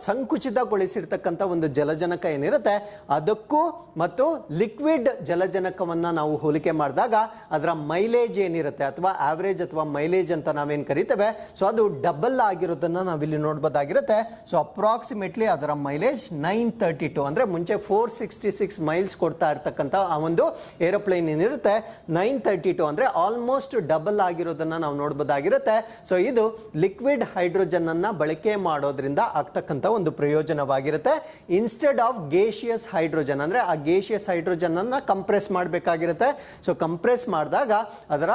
ಸಂಕುಚಿತಗೊಳಿಸಿರ್ತಕ್ಕಂಥ ಒಂದು ಜಲಜನಕ ಏನಿರುತ್ತೆ ಅದಕ್ಕೂ ಮತ್ತು ಲಿಕ್ವಿಡ್ ಜಲಜನಕವನ್ನ ನಾವು ಹೋಲಿಕೆ ಮಾಡಿದಾಗ ಅದರ ಮೈಲೇಜ್ ಏನಿರುತ್ತೆ ಅಥವಾ ಆವರೇಜ್ ಅಥವಾ ಮೈಲೇಜ್ ಅಂತ ನಾವೇನು ಕರಿತೇವೆ ಸೊ ಅದು ಡಬಲ್ ಆಗಿರೋದನ್ನ ನಾವಿಲ್ಲಿ ನೋಡ್ಬೋದಾಗಿರುತ್ತೆ. ಸೊ ಅಪ್ರಾಕ್ಸಿಮೇಟ್ಲಿ ಅದರ ಮೈಲೇಜ್ 932 ಅಂದ್ರೆ ಮುಂಚೆ 466 ಮೈಲ್ಸ್ ಕೊಡ್ತಾ ಇರ್ತಕ್ಕಂಥ ಆ ಒಂದು ಏರೋಪ್ಲೇನ್ ಏನಿರುತ್ತೆ 932 ಅಂದ್ರೆ ಆಲ್ಮೋಸ್ಟ್ ಡಬಲ್ ಆಗಿರೋದನ್ನ ನಾವು ನೋಡ್ಬೋದಾಗಿರುತ್ತೆ. ಸೊ ಇದು ಲಿಕ್ವಿಡ್ ಹೈಡ್ರೋಜನ್ ಅನ್ನ ಬಳಕೆ ಮಾಡೋದ್ರಿಂದ ಆಗ್ತಕ್ಕಂಥ ಒಂದು ಪ್ರಯೋಜನವಾಗಿರುತ್ತೆ. ಇನ್ಸ್ಟೆಡ್ ಆಫ್ ಗೇಷಿಯಸ್ ಹೈಡ್ರೋಜನ್ ಅಂದ್ರೆ ಆ ಗೇಷಿಯಸ್ ಹೈಡ್ರೋಜನ್ ಅನ್ನ ಕಂಪ್ರೆಸ್ ಮಾಡಬೇಕಾಗಿರುತ್ತೆ. ಸೊ ಕಂಪ್ರೆಸ್ ಮಾಡಿದಾಗ ಅದರ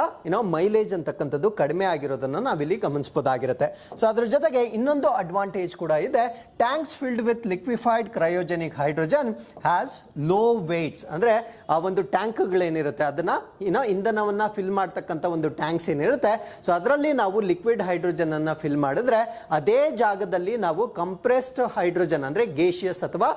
ಮೈಲೇಜ್ ಅಂತಕ್ಕಂಥದ್ದು ಕಡಿಮೆ ಆಗಿರೋದನ್ನ ನಾವಿಲ್ಲಿ ಗಮನಿಸಬಹುದಾಗಿರುತ್ತೆ. ಸೊ ಅದ್ರ ಜೊತೆಗೆ ಇನ್ನೊಂದು ಅಡ್ವಾಂಟೇಜ್ ಕೂಡ ಇದೆ. Tanks filled with liquefied cryogenic hydrogen has low weights ಅಂದ್ರೆ ಆ ಒಂದು ಟ್ಯಾಂಕ್ಗಳೇನಿರುತ್ತೆ ಅದನ್ನ ಇಂಧನವನ್ನ ಫಿಲ್ ಮಾಡ್ತಕ್ಕಂಥ ಒಂದು ಟ್ಯಾಂಕ್ಸ್ ಏನಿರುತ್ತೆ ಸೊ ಅದರಲ್ಲಿ ನಾವು ಲಿಕ್ವಿಡ್ ಹೈಡ್ರೋಜನ್ ಅನ್ನ ಫಿಲ್ ಮಾಡಿದ್ರೆ ಅದೇ ಜಾಗದಲ್ಲಿ ನಾವು ಕಂಪ್ರೆಸ್ಡ್ ಹೈಡ್ರೋಜನ್ ಅಂದ್ರೆ ಗೇಷಿಯಸ್ ಅಥವಾ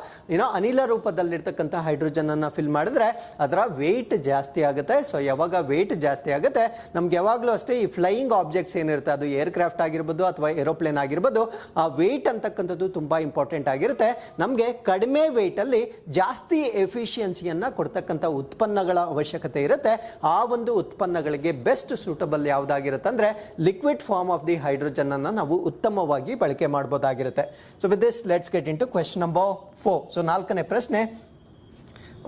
ಅನಿಲ ರೂಪದಲ್ಲಿರ್ತಕ್ಕಂಥ ಹೈಡ್ರೋಜನ್ ಅನ್ನ ಫಿಲ್ ಮಾಡಿದ್ರೆ ಅದರ ವೆಯ್ಟ್ ಜಾಸ್ತಿ ಆಗುತ್ತೆ. ಸೊ ಯಾವಾಗ ವೆಯ್ಟ್ ಜಾಸ್ತಿ ಆಗುತ್ತೆ ನಮ್ಗೆ ಯಾವಾಗಲೂ ಅಷ್ಟೇ ಈ ಫ್ಲೈಯಿಂಗ್ ಆಬ್ಜೆಕ್ಟ್ಸ್ ಏನಿರುತ್ತೆ, ಅದು ಏರ್ಕ್ರಾಫ್ಟ್ ಆಗಿರ್ಬೋದು ಅಥವಾ ಏರೋಪ್ಲೇನ್ ಆಗಿರ್ಬೋದು, ಆ ವೆಯ್ಟ್ ಅಂತಕ್ಕಂಥದ್ದು ತುಂಬ ಇಂಪಾರ್ಟೆಂಟ್ ಆಗಿರುತ್ತೆ. ನಮಗೆ ಕಡಿಮೆ ವೆಯ್ಟಲ್ಲಿ ಜಾಸ್ತಿ ಎಫಿಷಿಯನ್ಸಿಯನ್ನು ಕೊಡ್ತಕ್ಕಂಥ ಉತ್ಪನ್ನಗಳ ಅವಶ್ಯಕತೆ ಇರುತ್ತೆ. ಆ ಒಂದು ಉತ್ಪನ್ನಗಳಿಗೆ ಬೆಸ್ಟ್ ಸೂಟಬಲ್ ಯಾವುದಾಗಿರುತ್ತೆ ಅಂದರೆ liquid form of the hydrogen ಅನ್ನು ನಾವು ಉತ್ತಮವಾಗಿ ಬಳಕೆ ಮಾಡಬಹುದಾಗಿರುತ್ತೆ. So with this let's get in to question number 4. So 4ನೇ ಪ್ರಶ್ನೆ,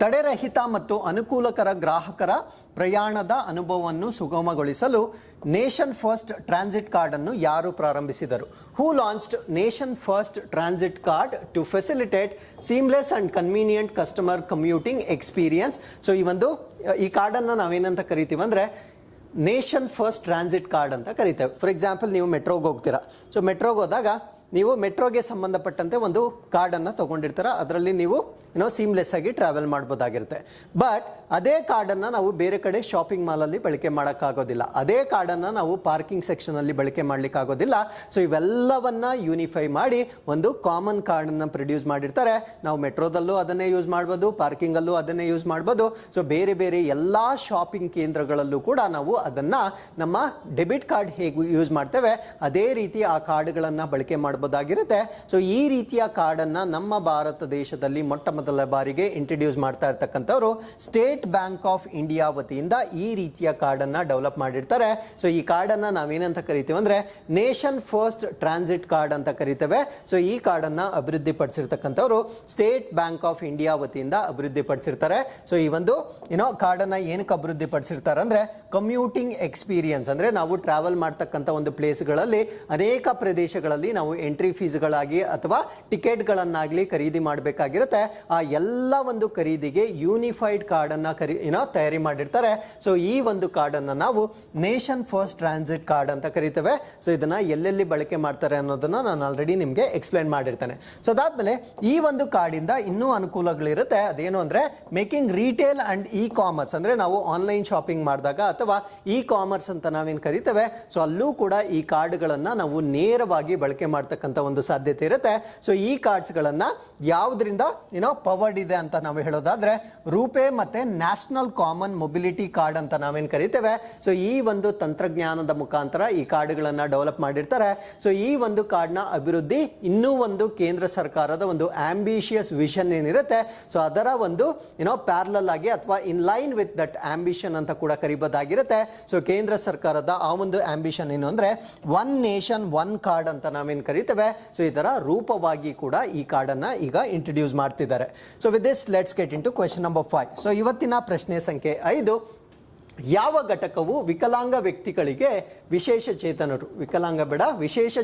ತಡೆರಹಿತ ಮತ್ತು ಅನುಕೂಲಕರ ಗ್ರಾಹಕರ ಪ್ರಯಾಣದ ಅನುಭವವನ್ನು ಸುಗಮಗೊಳಿಸಲು ನೇಷನ್ ಫಸ್ಟ್ ಟ್ರಾನ್ಸಿಟ್ ಕಾರ್ಡ್ ಅನ್ನು ಯಾರು ಪ್ರಾರಂಭಿಸಿದರು? Who launched nation first transit card to facilitate seamless and convenient customer commuting experience. So ಈ ಕಾರ್ಡನ್ನು ನಾವೇನಂತ ಕರಿತೀವಿ ಅಂದರೆ ನೇಷನ್ ಫಸ್ಟ್ ಟ್ರಾನ್ಸಿಟ್ ಕಾರ್ಡ್ ಅಂತ ಕರಿತೇವೆ. ಫಾರ್ ಎಕ್ಸಾಂಪಲ್, ನೀವು ಮೆಟ್ರೋಗೆ ಹೋಗ್ತೀರಾ. ಸೊ ಮೆಟ್ರೋಗೆ ಹೋದಾಗ ನೀವು ಮೆಟ್ರೋಗೆ ಸಂಬಂಧಪಟ್ಟಂತೆ ಒಂದು ಕಾರ್ಡನ್ನು ತೊಗೊಂಡಿರ್ತೀರ. ಅದರಲ್ಲಿ ನೀವು ಸೀಮ್ಲೆಸ್ ಆಗಿ ಟ್ರಾವೆಲ್ ಮಾಡ್ಬೋದಾಗಿರುತ್ತೆ. ಬಟ್ ಅದೇ ಕಾರ್ಡನ್ನು ನಾವು ಬೇರೆ ಕಡೆ ಶಾಪಿಂಗ್ ಮಾಲಲ್ಲಿ ಬಳಕೆ ಮಾಡೋಕ್ಕಾಗೋದಿಲ್ಲ. ಅದೇ ಕಾರ್ಡನ್ನು ನಾವು ಪಾರ್ಕಿಂಗ್ ಸೆಕ್ಷನಲ್ಲಿ ಬಳಕೆ ಮಾಡಲಿಕ್ಕಾಗೋದಿಲ್ಲ. ಸೊ ಇವೆಲ್ಲವನ್ನ ಯೂನಿಫೈ ಮಾಡಿ ಒಂದು ಕಾಮನ್ ಕಾರ್ಡನ್ನು ಪ್ರೊಡ್ಯೂಸ್ ಮಾಡಿರ್ತಾರೆ. ನಾವು ಮೆಟ್ರೋದಲ್ಲೂ ಅದನ್ನೇ ಯೂಸ್ ಮಾಡ್ಬೋದು, ಪಾರ್ಕಿಂಗಲ್ಲೂ ಅದನ್ನೇ ಯೂಸ್ ಮಾಡ್ಬೋದು. ಸೊ ಬೇರೆ ಬೇರೆ ಎಲ್ಲ ಶಾಪಿಂಗ್ ಕೇಂದ್ರಗಳಲ್ಲೂ ಕೂಡ ನಾವು ಅದನ್ನು ನಮ್ಮ ಡೆಬಿಟ್ ಕಾರ್ಡ್ ಹೇಗೆ ಯೂಸ್ ಮಾಡ್ತೇವೆ ಅದೇ ರೀತಿ ಆ ಕಾರ್ಡ್ಗಳನ್ನು ಬಳಕೆ ಮಾಡಬಹುದಾಗಿರುತ್ತೆ. ಸೊ ಈ ರೀತಿಯ ಕಾರ್ಡನ್ನು ನಮ್ಮ ಭಾರತ ದೇಶದಲ್ಲಿ ಮೊಟ್ಟ ಮೊದಲ ಬಾರಿಗೆ ಇಂಟ್ರೊಡ್ಯೂಸ್ ಮಾಡ್ತಾ ಇರ್ತಕ್ಕಂಥವ್ರು ಸ್ಟೇಟ್ ಬ್ಯಾಂಕ್ ಆಫ್ ಇಂಡಿಯಾ ವತಿಯಿಂದ ಈ ರೀತಿಯ ಕಾರ್ಡನ್ನು ಡೆವಲಪ್ ಮಾಡಿರ್ತಾರೆ. ಸೊ ಈ ಕಾರ್ಡನ್ನು ನಾವೇನಂತ ಕರಿತೀವಿ ಅಂದರೆ ನೇಷನ್ ಫಸ್ಟ್ ಟ್ರಾನ್ಸಿಟ್ ಕಾರ್ಡ್ ಅಂತ ಕರಿತೇವೆ. ಸೊ ಈ ಕಾರ್ಡನ್ನು ಅಭಿವೃದ್ಧಿಪಡಿಸಿರ್ತಕ್ಕಂಥವ್ರು ಸ್ಟೇಟ್ ಬ್ಯಾಂಕ್ ಆಫ್ ಇಂಡಿಯಾ ವತಿಯಿಂದ ಅಭಿವೃದ್ಧಿಪಡಿಸಿರ್ತಾರೆ. ಸೊ ಈ ಒಂದು ಕಾರ್ಡನ್ನು ಏನಕ್ಕೆ ಅಭಿವೃದ್ಧಿಪಡಿಸಿರ್ತಾರೆ ಅಂದರೆ ಕಮ್ಯೂಟಿಂಗ್ ಎಕ್ಸ್ಪೀರಿಯನ್ಸ್, ಅಂದರೆ ನಾವು ಟ್ರಾವೆಲ್ ಮಾಡ್ತಕ್ಕಂಥ ಒಂದು ಪ್ಲೇಸ್ಗಳಲ್ಲಿ ಅನೇಕ ಪ್ರದೇಶಗಳಲ್ಲಿ ನಾವು ಎಂಟ್ರಿ ಫೀಸ್ಗಳಾಗಿ ಅಥವಾ ಟಿಕೆಟ್ಗಳನ್ನಾಗಲಿ ಖರೀದಿ ಮಾಡಬೇಕಾಗಿರುತ್ತೆ. ಆ ಎಲ್ಲ ಒಂದು ಖರೀದಿಗೆ ಯೂನಿಫೈಡ್ ಕಾರ್ಡನ್ನು ತಯಾರಿ ಮಾಡಿರ್ತಾರೆ. ಸೊ ಈ ಒಂದು ಕಾರ್ಡನ್ನು ನಾವು ನೇಷನ್ ಫಸ್ಟ್ ಟ್ರಾನ್ಸಿಟ್ ಕಾರ್ಡ್ ಅಂತ ಕರಿತೇವೆ. ಸೊ ಇದನ್ನು ಎಲ್ಲೆಲ್ಲಿ ಬಳಕೆ ಮಾಡ್ತಾರೆ ಅನ್ನೋದನ್ನು ನಾನು ಆಲ್ರೆಡಿ ನಿಮಗೆ ಎಕ್ಸ್ಪ್ಲೈನ್ ಮಾಡಿರ್ತೇನೆ. ಸೊ ಅದಾದಮೇಲೆ ಈ ಒಂದು ಕಾರ್ಡಿಂದ ಇನ್ನೂ ಅನುಕೂಲಗಳಿರುತ್ತೆ. ಅದೇನು ಅಂದರೆ making retail and E commerce, ಅಂದರೆ ನಾವು ಆನ್ಲೈನ್ ಶಾಪಿಂಗ್ ಮಾಡಿದಾಗ ಅಥವಾ ಇ ಕಾಮರ್ಸ್ ಅಂತ ನಾವೇನು ಕರಿತೇವೆ, ಸೊ ಅಲ್ಲೂ ಕೂಡ ಈ ಕಾರ್ಡ್ಗಳನ್ನು ನಾವು ನೇರವಾಗಿ ಬಳಕೆ ಮಾಡ್ತಕ್ಕಂಥ ಒಂದು ಸಾಧ್ಯತೆ ಇರುತ್ತೆ. ಸೊ ಈ ಕಾರ್ಡ್ಸ್ಗಳನ್ನು ಯಾವುದರಿಂದ ಪವರ್ಡ್ ಇದೆ ಅಂತ ನಾವು ಹೇಳೋದಾದ್ರೆ ರೂಪೇ ಮತ್ತೆ ನ್ಯಾಷನಲ್ ಕಾಮನ್ ಮೊಬಿಲಿಟಿ ಕಾರ್ಡ್ ಅಂತ ನಾವೇನು ಕರಿತೇವೆ. ಸೊ ಈ ಒಂದು ತಂತ್ರಜ್ಞಾನದ ಮುಖಾಂತರ ಈ ಕಾರ್ಡ್ಗಳನ್ನು ಡೆವಲಪ್ ಮಾಡಿರ್ತಾರೆ. ಸೊ ಈ ಒಂದು ಕಾರ್ಡ್ನ ಅಭಿವೃದ್ಧಿ ಇನ್ನೂ ಒಂದು ಕೇಂದ್ರ ಸರ್ಕಾರದ ಒಂದು ಆಂಬಿಷಿಯಸ್ ವಿಷನ್ ಏನಿರುತ್ತೆ, ಸೊ ಅದರ ಒಂದು ಪ್ಯಾರಲಲ್ ಆಗಿ ಅಥವಾ in line with that ambition ಅಂತ ಕೂಡ ಕರಿಬೋದಾಗಿರುತ್ತೆ. ಸೊ ಕೇಂದ್ರ ಸರ್ಕಾರದ ಆ ಒಂದು ಆಂಬಿಷನ್ ಏನು ಅಂದರೆ ಒನ್ ನೇಷನ್ ಒನ್ ಕಾರ್ಡ್ ಅಂತ ನಾವೇನು ಕರಿತೇವೆ. ಸೊ ಇದರ ರೂಪವಾಗಿ ಕೂಡ ಈ ಕಾರ್ಡನ್ನು ಈಗ ಇಂಟ್ರೊಡ್ಯೂಸ್ ಮಾಡ್ತಿದ್ದಾರೆ. So with this let's get in to question number 5. So ಇವತ್ತಿನ ಪ್ರಶ್ನೆ ಸಂಖ್ಯೆ 5, ಯಾವ ಘಟಕವು ವಿಕಲಾಂಗ ವ್ಯಕ್ತಿಗಳಿಗೆ ವಿಶೇಷ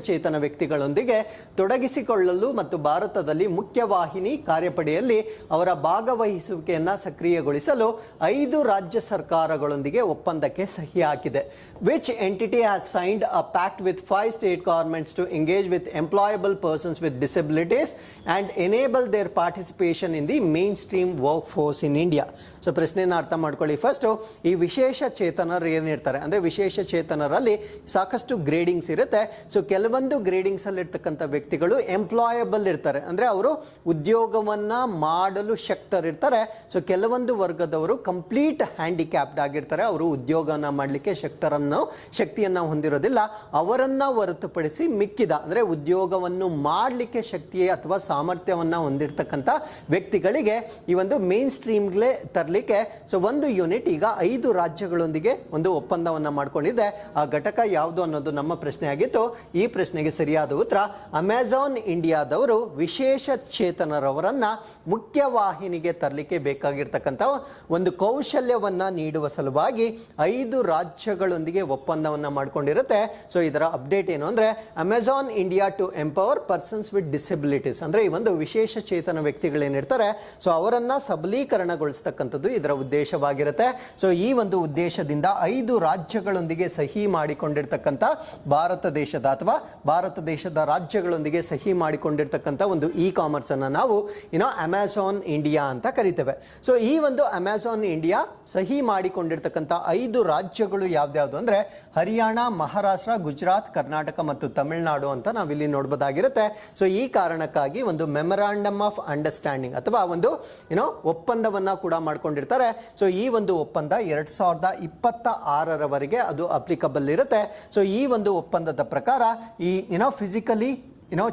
ಚೇತನ ವ್ಯಕ್ತಿಗಳೊಂದಿಗೆ ತೊಡಗಿಸಿಕೊಳ್ಳಲು ಮತ್ತು ಭಾರತದಲ್ಲಿ ಮುಖ್ಯವಾಹಿನಿ ಕಾರ್ಯಪಡೆಯಲ್ಲಿ ಅವರ ಭಾಗವಹಿಸುವಿಕೆಯನ್ನು ಸಕ್ರಿಯಗೊಳಿಸಲು 5 ರಾಜ್ಯ ಸರ್ಕಾರಗಳೊಂದಿಗೆ ಒಪ್ಪಂದಕ್ಕೆ ಸಹಿ ಹಾಕಿದೆ? Which entity has signed a pact with 5 state governments to engage with employable persons with disabilities and enable their participation in the mainstream workforce in India? So ಪ್ರಶ್ನೆಯನ್ನು ಅರ್ಥ ಮಾಡ್ಕೊಳ್ಳಿ. ಫಸ್ಟು ಈ ವಿಶೇಷ ಚೇತನರು ಏನಿರ್ತಾರೆ ಅಂದರೆ ವಿಶೇಷ ಚೇತನರಲ್ಲಿ ಸಾಕಷ್ಟು ಗ್ರೇಡಿಂಗ್ಸ್ ಇರುತ್ತೆ. ಸೊ ಕೆಲವೊಂದು ಗ್ರೇಡಿಂಗ್ಸ್ ಅಲ್ಲಿ ಇರ್ತಕ್ಕಂಥ ವ್ಯಕ್ತಿಗಳು ಎಂಪ್ಲಾಯಬಲ್ ಇರ್ತಾರೆ, ಅಂದರೆ ಅವರು ಉದ್ಯೋಗವನ್ನು ಮಾಡಲು ಶಕ್ತರಿರ್ತಾರೆ. ಸೊ ಕೆಲವೊಂದು ವರ್ಗದವರು ಕಂಪ್ಲೀಟ್ ಹ್ಯಾಂಡಿಕ್ಯಾಪ್ಡ್ ಆಗಿರ್ತಾರೆ, ಅವರು ಉದ್ಯೋಗನ ಮಾಡಲಿಕ್ಕೆ ಶಕ್ತಿಯನ್ನು ಹೊಂದಿರೋದಿಲ್ಲ. ಅವರನ್ನು ಹೊರತುಪಡಿಸಿ ಮಿಕ್ಕಿದ ಅಂದರೆ ಉದ್ಯೋಗವನ್ನು ಮಾಡಲಿಕ್ಕೆ ಶಕ್ತಿ ಅಥವಾ ಸಾಮರ್ಥ್ಯವನ್ನು ಹೊಂದಿರತಕ್ಕಂಥ ವ್ಯಕ್ತಿಗಳಿಗೆ ಈ ಒಂದು ಮೇನ್ ಸ್ಟ್ರೀಮ್ಗೆ ತರಲಿಕ್ಕೆ ಸೊ ಒಂದು ಯೂನಿಟ್ ಈಗ 5 ರಾಜ್ಯಗಳೊಂದಿಗೆ ಒಂದು ಒಪ್ಪಂದವನ್ನು ಮಾಡಿಕೊಂಡಿದೆ. ಆ ಘಟಕ ಯಾವುದು ಅನ್ನೋದು ನಮ್ಮ ಪ್ರಶ್ನೆ ಆಗಿತ್ತು. ಈ ಪ್ರಶ್ನೆಗೆ ಸರಿಯಾದ ಉತ್ತರ ಅಮೆಜಾನ್ ಇಂಡಿಯಾದವರು ವಿಶೇಷ ಚೇತನರವರನ್ನ ಮುಖ್ಯವಾಹಿನಿಗೆ ತರಲಿಕ್ಕೆ ಬೇಕಾಗಿರ್ತಕ್ಕಂಥ ಒಂದು ಕೌಶಲ್ಯವನ್ನು ನೀಡುವ ಸಲುವಾಗಿ 5 ರಾಜ್ಯಗಳೊಂದಿಗೆ ಒಪ್ಪಂದವನ್ನು ಮಾಡಿಕೊಂಡಿರುತ್ತೆ. ಸೊ ಇದರ ಅಪ್ಡೇಟ್ ಏನು ಅಂದರೆ Amazon India to empower persons with disabilities, ಅಂದರೆ ಈ ಒಂದು ವಿಶೇಷ ಚೇತನ ವ್ಯಕ್ತಿಗಳೇನಿರ್ತಾರೆ ಸೊ ಅವರನ್ನು ಸಬಲೀಕರಣಗೊಳಿಸ್ತಕ್ಕಂಥದ್ದು ಇದರ ಉದ್ದೇಶವಾಗಿರುತ್ತೆ. ಸೊ ಈ ಒಂದು ಉದ್ದೇಶದಿಂದ 5 ರಾಜ್ಯಗಳೊಂದಿಗೆ ಸಹಿ ಮಾಡಿಕೊಂಡಿರ್ತಕ್ಕಂಥ ಭಾರತ ದೇಶದ ರಾಜ್ಯಗಳೊಂದಿಗೆ ಸಹಿ ಮಾಡಿಕೊಂಡಿರ್ತಕ್ಕಂಥ ಒಂದು ಇ ಕಾಮರ್ಸ್ ಅನ್ನು ನಾವು ಅಮೆಜಾನ್ ಇಂಡಿಯಾ ಅಂತ ಕರಿತೇವೆ. ಸೊ ಈ ಒಂದು ಅಮೆಜಾನ್ ಇಂಡಿಯಾ ಸಹಿ ಮಾಡಿಕೊಂಡಿರ್ತಕ್ಕಂಥ 5 ರಾಜ್ಯಗಳು ಯಾವ್ದ್ಯಾವ್ದು ಅಂದ್ರೆ ಹರಿಯಾಣ, ಮಹಾರಾಷ್ಟ್ರ, ಗುಜರಾತ್, ಕರ್ನಾಟಕ ಮತ್ತು ತಮಿಳುನಾಡು ಅಂತ ನಾವಿಲ್ಲಿ ನೋಡಬಹುದಾಗಿರುತ್ತೆ. ಸೊ ಈ ಕಾರಣಕ್ಕಾಗಿ ಒಂದು ಮೆಮೊರಾಂಡಮ್ ಆಫ್ ಅಂಡರ್ಸ್ಟ್ಯಾಂಡಿಂಗ್ ಅಥವಾ ಒಂದು ಒಪ್ಪಂದವನ್ನ ಕೂಡ ಮಾಡ್ಕೊಂಡಿರ್ತಾರೆ. ಸೊ ಈ ಒಂದು ಒಪ್ಪಂದ 2026ರವರೆಗೆ ಅದು ಅಪ್ಲಿಕಬಲ್ ಇರುತ್ತೆ. ಸೊ ಈ ಒಂದು ಒಪ್ಪಂದದ ಪ್ರಕಾರ ಈ ಫಿಸಿಕಲಿ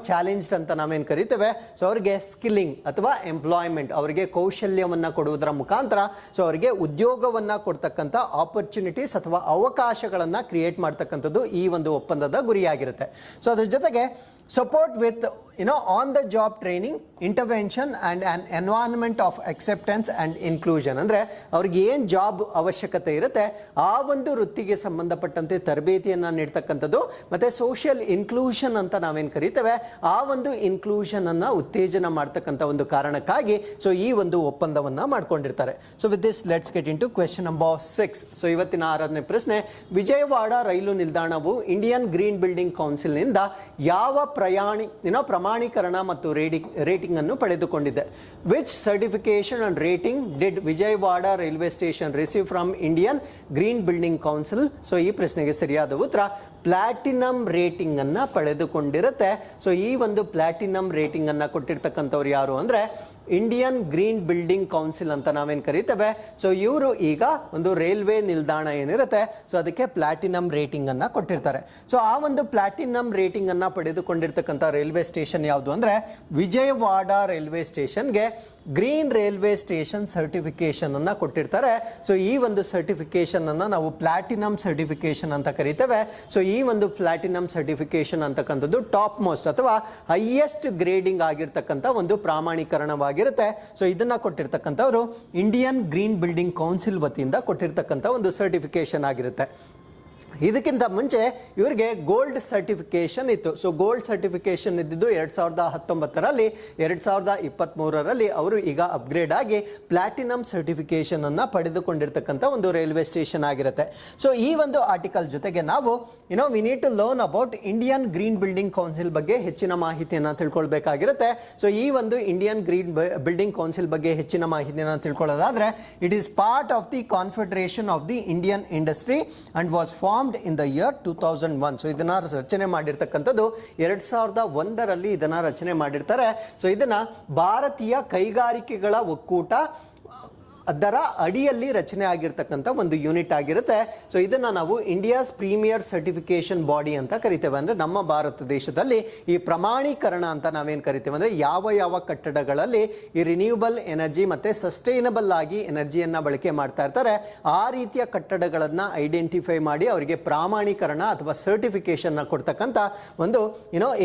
ಚಾಲೆಂಜ್ಡ್ ಅಂತ ನಾವೇನು ಕರಿತೇವೆ, ಸೊ ಅವರಿಗೆ ಸ್ಕಿಲ್ಲಿಂಗ್ ಅಥವಾ ಎಂಪ್ಲಾಯ್ಮೆಂಟ್, ಅವರಿಗೆ ಕೌಶಲ್ಯವನ್ನ ಕೊಡುವುದರ ಮುಖಾಂತರ ಸೊ ಅವರಿಗೆ ಉದ್ಯೋಗವನ್ನ ಕೊಡ್ತಕ್ಕಂಥ ಆಪರ್ಚುನಿಟೀಸ್ ಅಥವಾ ಅವಕಾಶಗಳನ್ನ ಕ್ರಿಯೇಟ್ ಮಾಡ್ತಕ್ಕಂಥದ್ದು ಈ ಒಂದು ಒಪ್ಪಂದದ ಗುರಿಯಾಗಿರುತ್ತೆ. ಸೊ ಅದ್ರ ಜೊತೆಗೆ support with on the job training, intervention and on environment of acceptance and inclusion. ಅಂದ್ರೆ ಅವ್ರಿಗೆ ಏನು ಜಾಬ್ ಅವಶ್ಯಕತೆ ಇರುತ್ತೆ ಆ ಒಂದು ವೃತ್ತಿಗೆ ಸಂಬಂಧಪಟ್ಟಂತೆ ತರಬೇತಿಯನ್ನ ನೀಡ್ತಕ್ಕಂಥದ್ದು, ಮತ್ತೆ ಸೋಷಿಯಲ್ ಇನ್ಕ್ಲೂಷನ್ ಅಂತ ನಾವೇನು ಕರಿತೇವೆ ಆ ಒಂದು ಇನ್ಕ್ಲೂಷನ್ ಅನ್ನ ಉತ್ತೇಜನ ಮಾಡ್ತಕ್ಕಂಥ ಒಂದು ಕಾರಣಕ್ಕಾಗಿ ಸೊ ಈ ಒಂದು ಒಪ್ಪಂದವನ್ನ ಮಾಡ್ಕೊಂಡಿರ್ತಾರೆ. So with this let's get in to question number 6. So ಇವತ್ತಿನ 6ನೇ ಪ್ರಶ್ನೆ, ವಿಜಯವಾಡ ರೈಲು ನಿಲ್ದಾಣವು ಇಂಡಿಯನ್ ಗ್ರೀನ್ ಬಿಲ್ಡಿಂಗ್ ಕೌನ್ಸಿಲ್ ನಿಂದ ಯಾವ ಪ್ರಮಾಣೀಕರಣ ಮತ್ತು ರೇಟಿಂಗ್ ಅನ್ನು ಪಡೆದುಕೊಂಡಿದೆ? Which certification and rating did Vijayawada railway station receive from Indian Green Building Council? So ಈ ಪ್ರಶ್ನೆಗೆ ಸರಿಯಾದ ಉತ್ತರ ಪ್ಲಾಟಿನಮ್ ರೇಟಿಂಗ್ ಅನ್ನ ಪಡೆದುಕೊಂಡಿರುತ್ತೆ. ಸೊ ಈ ಒಂದು ಪ್ಲಾಟಿನಮ್ ರೇಟಿಂಗ್ ಅನ್ನ ಕೊಟ್ಟಿರ್ತಕ್ಕಂಥವ್ರು ಯಾರು ಅಂದ್ರೆ ಇಂಡಿಯನ್ ಗ್ರೀನ್ ಬಿಲ್ಡಿಂಗ್ ಕೌನ್ಸಿಲ್ ಅಂತ ನಾವೇನು ಕರಿತೇವೆ. ಸೊ ಇವರು ಈಗ ಒಂದು ರೈಲ್ವೆ ನಿಲ್ದಾಣ ಏನಿರುತ್ತೆ ಸೊ ಅದಕ್ಕೆ ಪ್ಲಾಟಿನಮ್ ರೇಟಿಂಗ್ ಅನ್ನ ಕೊಟ್ಟಿರ್ತಾರೆ. ಸೊ ಆ ಒಂದು ಪ್ಲಾಟಿನಮ್ ರೇಟಿಂಗ್ ಅನ್ನ ಪಡೆದುಕೊಂಡಿರ್ತಕ್ಕಂಥ ರೈಲ್ವೆ ಸ್ಟೇಷನ್ ಯಾವುದು ಅಂದ್ರೆ ವಿಜಯವಾಡ ರೈಲ್ವೆ ಸ್ಟೇಷನ್ಗೆ ಗ್ರೀನ್ ರೈಲ್ವೆ ಸ್ಟೇಷನ್ ಸರ್ಟಿಫಿಕೇಶನ್ ಅನ್ನ ಕೊಟ್ಟಿರ್ತಾರೆ. ಸೊ ಈ ಒಂದು ಸರ್ಟಿಫಿಕೇಶನ್ ಅನ್ನ ನಾವು ಪ್ಲಾಟಿನಮ್ ಸರ್ಟಿಫಿಕೇಶನ್ ಅಂತ ಕರಿತೇವೆ. ಸೊ ಈ ಒಂದು ಪ್ಲಾಟಿನಮ್ ಸರ್ಟಿಫಿಕೇಶನ್ ಅಂತಕ್ಕಂಥದ್ದು ಟಾಪ್ ಮೋಸ್ಟ್ ಅಥವಾ ಹೈಯೆಸ್ಟ್ ಗ್ರೇಡಿಂಗ್ ಆಗಿರ್ತಕ್ಕಂಥ ಒಂದು ಪ್ರಾಮಾಣೀಕರಣವಾಗಿರುತ್ತೆ. ಸೊ ಇದನ್ನ ಕೊಟ್ಟಿರ್ತಕ್ಕಂಥವ್ರು ಇಂಡಿಯನ್ ಗ್ರೀನ್ ಬಿಲ್ಡಿಂಗ್ ಕೌನ್ಸಿಲ್ ವತಿಯಿಂದ ಕೊಟ್ಟಿರ್ತಕ್ಕಂಥ ಒಂದು ಸರ್ಟಿಫಿಕೇಶನ್ ಆಗಿರುತ್ತೆ. ಇದಕ್ಕಿಂತ ಮುಂಚೆ ಇವರಿಗೆ ಗೋಲ್ಡ್ ಸರ್ಟಿಫಿಕೇಶನ್ ಇತ್ತು. ಸೊ ಗೋಲ್ಡ್ ಸರ್ಟಿಫಿಕೇಶನ್ ಇದ್ದಿದ್ದು 2019ರಲ್ಲಿ, 2023ರಲ್ಲಿ ಅವರು ಈಗ ಅಪ್ಗ್ರೇಡ್ ಆಗಿ ಪ್ಲಾಟಿನಮ್ ಸರ್ಟಿಫಿಕೇಶನ್ ಅನ್ನ ಪಡೆದುಕೊಂಡಿರ್ತಕ್ಕಂಥ ಒಂದು ರೈಲ್ವೆ ಸ್ಟೇಷನ್ ಆಗಿರುತ್ತೆ. ಸೊ ಈ ಒಂದು ಆರ್ಟಿಕಲ್ ಜೊತೆಗೆ ನಾವು we need to learn about Indian Green Building Council ಬಗ್ಗೆ ಹೆಚ್ಚಿನ ಮಾಹಿತಿಯನ್ನು ತಿಳ್ಕೊಳ್ಬೇಕಾಗಿರುತ್ತೆ. ಸೊ ಈ ಒಂದು ಇಂಡಿಯನ್ ಗ್ರೀನ್ ಬಿಲ್ಡಿಂಗ್ ಕೌನ್ಸಿಲ್ ಬಗ್ಗೆ ಹೆಚ್ಚಿನ ಮಾಹಿತಿಯನ್ನು ತಿಳ್ಕೊಳ್ಳೋದಾದ್ರೆ it is part of the confederation of the Indian industry and was formed in the year 2001. So ಇದನ್ನ ರಚನೆ ಮಾಡಿರ್ತಕ್ಕಂಥದ್ದು 2001ರಲ್ಲಿ ಇದನ್ನ ರಚನೆ ಮಾಡಿರ್ತಾರೆ. ಸೊ ಇದನ್ನ ಭಾರತೀಯ ಕೈಗಾರಿಕೆಗಳ ಒಕ್ಕೂಟ ಅದರ ಅಡಿಯಲ್ಲಿ ರಚನೆ ಆಗಿರ್ತಕ್ಕಂಥ ಒಂದು ಯೂನಿಟ್ ಆಗಿರುತ್ತೆ. ಸೊ ಇದನ್ನ ನಾವು ಇಂಡಿಯಾಸ್ ಪ್ರೀಮಿಯರ್ ಸರ್ಟಿಫಿಕೇಶನ್ ಬಾಡಿ ಅಂತ ಕರಿತೇವೆ. ಅಂದ್ರೆ ನಮ್ಮ ಭಾರತ ದೇಶದಲ್ಲಿ ಈ ಪ್ರಮಾಣೀಕರಣ ಅಂತ ನಾವೇನು ಕರಿತೇವೆ ಅಂದ್ರೆ ಯಾವ ಕಟ್ಟಡಗಳಲ್ಲಿ ಈ ರಿನ್ಯೂಬಲ್ ಎನರ್ಜಿ ಮತ್ತೆ ಸಸ್ಟೈನಬಲ್ ಆಗಿ ಎನರ್ಜಿಯನ್ನ ಬಳಕೆ ಮಾಡ್ತಾ ಇರ್ತಾರೆ ಆ ರೀತಿಯ ಕಟ್ಟಡಗಳನ್ನ ಐಡೆಂಟಿಫೈ ಮಾಡಿ ಅವರಿಗೆ ಪ್ರಾಮಾಣೀಕರಣ ಅಥವಾ ಸರ್ಟಿಫಿಕೇಶನ್ ಕೊಡ್ತಕ್ಕಂಥ ಒಂದು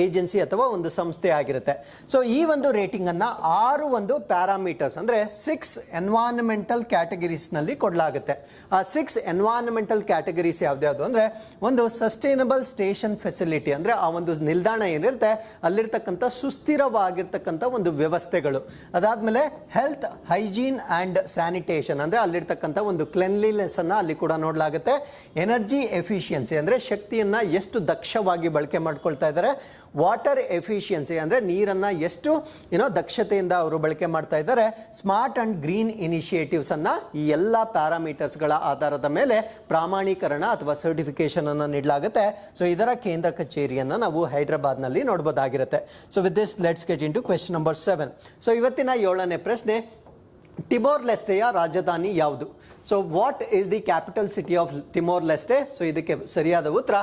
ಏಜೆನ್ಸಿ ಅಥವಾ ಒಂದು ಸಂಸ್ಥೆ ಆಗಿರುತ್ತೆ. ಸೊ ಈ ಒಂದು ರೇಟಿಂಗ್ ಅನ್ನ 6 ಒಂದು ಪ್ಯಾರಾಮೀಟರ್ಸ್ ಅಂದ್ರೆ 6 ಎನ್ವೈರನ್ಮೆಂಟಲ್ ಕ್ಯಾಟಗರೀಸ್ ನಲ್ಲಿ ಕೊಡಲಾಗುತ್ತೆ. ಆ 6 ಎನ್ವೈರನ್ಮೆಂಟಲ್ ಕ್ಯಾಟಗರೀಸ್ ಯಾವ್ದು ಅಂದ್ರೆ ಒಂದು ಸಸ್ಟೈನಬಲ್ ಸ್ಟೇಷನ್ ಫೆಸಿಲಿಟಿ, ಅಂದ್ರೆ ಆ ಒಂದು ನಿಲ್ದಾಣ ಏನಿರುತ್ತೆ ಅಲ್ಲಿರ್ತಕ್ಕಂಥ ಸುಸ್ಥಿರವಾಗಿರ್ತಕ್ಕಂಥ ಒಂದು ವ್ಯವಸ್ಥೆಗಳು. ಅದಾದ್ಮೇಲೆ ಹೆಲ್ತ್, ಹೈಜೀನ್ ಅಂಡ್ ಸ್ಯಾನಿಟೇಷನ್, ಅಂದ್ರೆ ಅಲ್ಲಿರ್ತಕ್ಕಂಥ ಒಂದು ಕ್ಲೆನ್ಲಿನೆಸ್ ಅನ್ನ ಅಲ್ಲಿ ಕೂಡ ನೋಡಲಾಗುತ್ತೆ. ಎನರ್ಜಿ ಎಫಿಷಿಯನ್ಸಿ, ಅಂದ್ರೆ ಶಕ್ತಿಯನ್ನ ಎಷ್ಟು ದಕ್ಷವಾಗಿ ಬಳಕೆ ಮಾಡ್ಕೊಳ್ತಾ ಇದ್ದಾರೆ. ವಾಟರ್ ಎಫಿಷಿಯನ್ಸಿ, ಅಂದ್ರೆ ನೀರನ್ನ ಎಷ್ಟು ದಕ್ಷತೆಯಿಂದ ಅವರು ಬಳಕೆ ಮಾಡ್ತಾ ಇದ್ದಾರೆ. ಸ್ಮಾರ್ಟ್ ಅಂಡ್ ಗ್ರೀನ್ ಇನಿಷಿಯೇಟಿವ್ಸ್ ಅನ್ನ ಈ ಎಲ್ಲ ಪ್ಯಾರಾಮೀಟರ್ಸ್ ಗಳ ಆಧಾರದ ಮೇಲೆ ಪ್ರಾಮಾಣೀಕರಣ ಅಥವಾ ಸರ್ಟಿಫಿಕೇಶನ್ ಅನ್ನು ನೀಡಲಾಗುತ್ತೆ. ಸೊ ಇದರ ಕೇಂದ್ರ ಕಚೇರಿಯನ್ನ ನಾವು ಹೈದರಾಬಾದ್ ನಲ್ಲಿ ನೋಡಬಹುದಾಗಿರುತ್ತೆ. So with this let's get in to question number 7. So ಇವತ್ತಿನ 7ನೇ ಪ್ರಶ್ನೆ, ಟಿಮೋರ್ ಲೆಸ್ಟೆಯ ರಾಜಧಾನಿ ಯಾವುದು? So what is the capital city of Timor Leste? So ಇದಕ್ಕೆ ಸರಿಯಾದ ಉತ್ತರ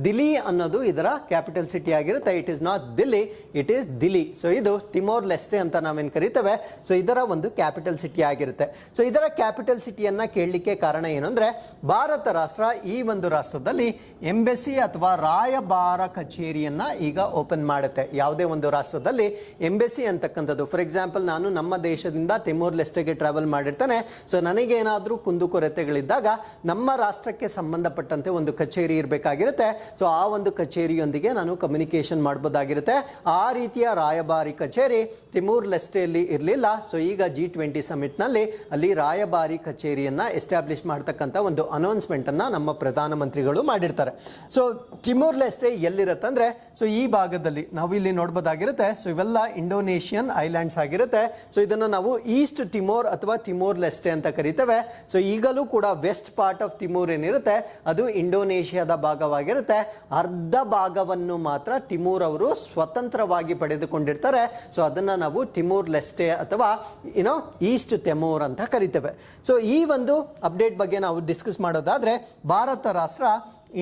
ದಿಲ್ಲಿ ಅನ್ನೋದು ಇದರ ಕ್ಯಾಪಿಟಲ್ ಸಿಟಿ ಆಗಿರುತ್ತೆ. It is not Delhi, it is Dili. So ಇದು ಟಿಮೋರ್ ಲೆಸ್ಟೆ ಅಂತ ನಾವೇನು ಕರಿತೇವೆ. ಸೊ ಇದರ ಒಂದು ಕ್ಯಾಪಿಟಲ್ ಸಿಟಿ ಆಗಿರುತ್ತೆ. ಸೊ ಇದರ ಕ್ಯಾಪಿಟಲ್ ಸಿಟಿಯನ್ನ ಕೇಳಲಿಕ್ಕೆ ಕಾರಣ ಏನು ಅಂದ್ರೆ ಭಾರತ ರಾಷ್ಟ್ರ ಈ ಒಂದು ರಾಷ್ಟ್ರದಲ್ಲಿ ಎಂಬೆಸಿ ಅಥವಾ ರಾಯಭಾರ ಕಚೇರಿಯನ್ನ ಈಗ ಓಪನ್ ಮಾಡುತ್ತೆ. ಯಾವುದೇ ಒಂದು ರಾಷ್ಟ್ರದಲ್ಲಿ ಎಂಬೆಸಿ ಅಂತಕ್ಕಂಥದ್ದು, ಫಾರ್ ಎಕ್ಸಾಂಪಲ್ ನಾನು ನಮ್ಮ ದೇಶದಿಂದ ಟಿಮೋರ್ ಲೆಸ್ಟೆಗೆ ಲೆಸ್ಟೆಗೆ ಟ್ರಾವೆಲ್ ಮಾಡಿರ್ತಾನೆ. ಸೊ ನನಗೇನಾದರೂ ಕುಂದುಕೊರತೆಗಳಿದ್ದಾಗ ನಮ್ಮ ರಾಷ್ಟ್ರಕ್ಕೆ ಸಂಬಂಧಪಟ್ಟಂತೆ ಒಂದು ಕಚೇರಿ ಇರಬೇಕಾಗಿರುತ್ತೆ. ಸೊ ಆ ಒಂದು ಕಚೇರಿಯೊಂದಿಗೆ ನಾನು ಕಮ್ಯುನಿಕೇಷನ್ ಮಾಡ್ಬೋದಾಗಿರುತ್ತೆ. ಆ ರೀತಿಯ ರಾಯಭಾರಿ ಕಚೇರಿ ತಿಮೂರ್ ಲೆಸ್ಟೆಯಲ್ಲಿ ಇರಲಿಲ್ಲ. ಸೊ ಈಗ G20 ಸಮಿಟ್ನಲ್ಲಿ ಅಲ್ಲಿ ರಾಯಭಾರಿ ಕಚೇರಿಯನ್ನು ಎಸ್ಟಾಬ್ಲಿಷ್ ಮಾಡ್ತಕ್ಕಂಥ ಒಂದು ಅನೌನ್ಸ್ಮೆಂಟನ್ನು ನಮ್ಮ ಪ್ರಧಾನಮಂತ್ರಿಗಳು ಮಾಡಿರ್ತಾರೆ. ಸೊ ತಿಮೂರ್ ಲೆಸ್ಟೆ ಎಲ್ಲಿರುತ್ತೆ ಅಂದರೆ, ಸೊ ಈ ಭಾಗದಲ್ಲಿ ನಾವು ಇಲ್ಲಿ ನೋಡ್ಬೋದಾಗಿರುತ್ತೆ. ಸೊ ಇವೆಲ್ಲ ಇಂಡೋನೇಷಿಯನ್ ಐಲ್ಯಾಂಡ್ಸ್ ಆಗಿರುತ್ತೆ. ಸೊ ಇದನ್ನು ನಾವು ಈಸ್ಟ್ ಟಿಮೋರ್ ಅಥವಾ ತಿಮೋರ್ ಲೆಸ್ಟೆ ಅಂತ ಕರಿತೇವೆ. ಸೊ ಈಗಲೂ ಕೂಡ ವೆಸ್ಟ್ ಪಾರ್ಟ್ ಆಫ್ ತಿಮೂರ್ ಏನಿರುತ್ತೆ ಅದು ಇಂಡೋನೇಷಿಯಾದ ಭಾಗವಾಗಿರುತ್ತೆ. ಅರ್ಧ ಭಾಗವನ್ನು ಮಾತ್ರ ತಿಮೂರ್ ಅವರು ಸ್ವತಂತ್ರವಾಗಿ ಪಡೆದುಕೊಂಡಿರ್ತಾರೆ. ಸೊ ಅದನ್ನು ನಾವು ತಿಮೂರ್ ಲೆಸ್ಟೆ ಅಥವಾ ಈಸ್ಟ್ ತಿಮೋರ್ ಅಂತ ಕರಿತೇವೆ. ಸೊ ಈ ಒಂದು ಅಪ್ಡೇಟ್ ಬಗ್ಗೆ ನಾವು ಡಿಸ್ಕಸ್ ಮಾಡೋದಾದ್ರೆ, ಭಾರತ ರಾಷ್ಟ್ರ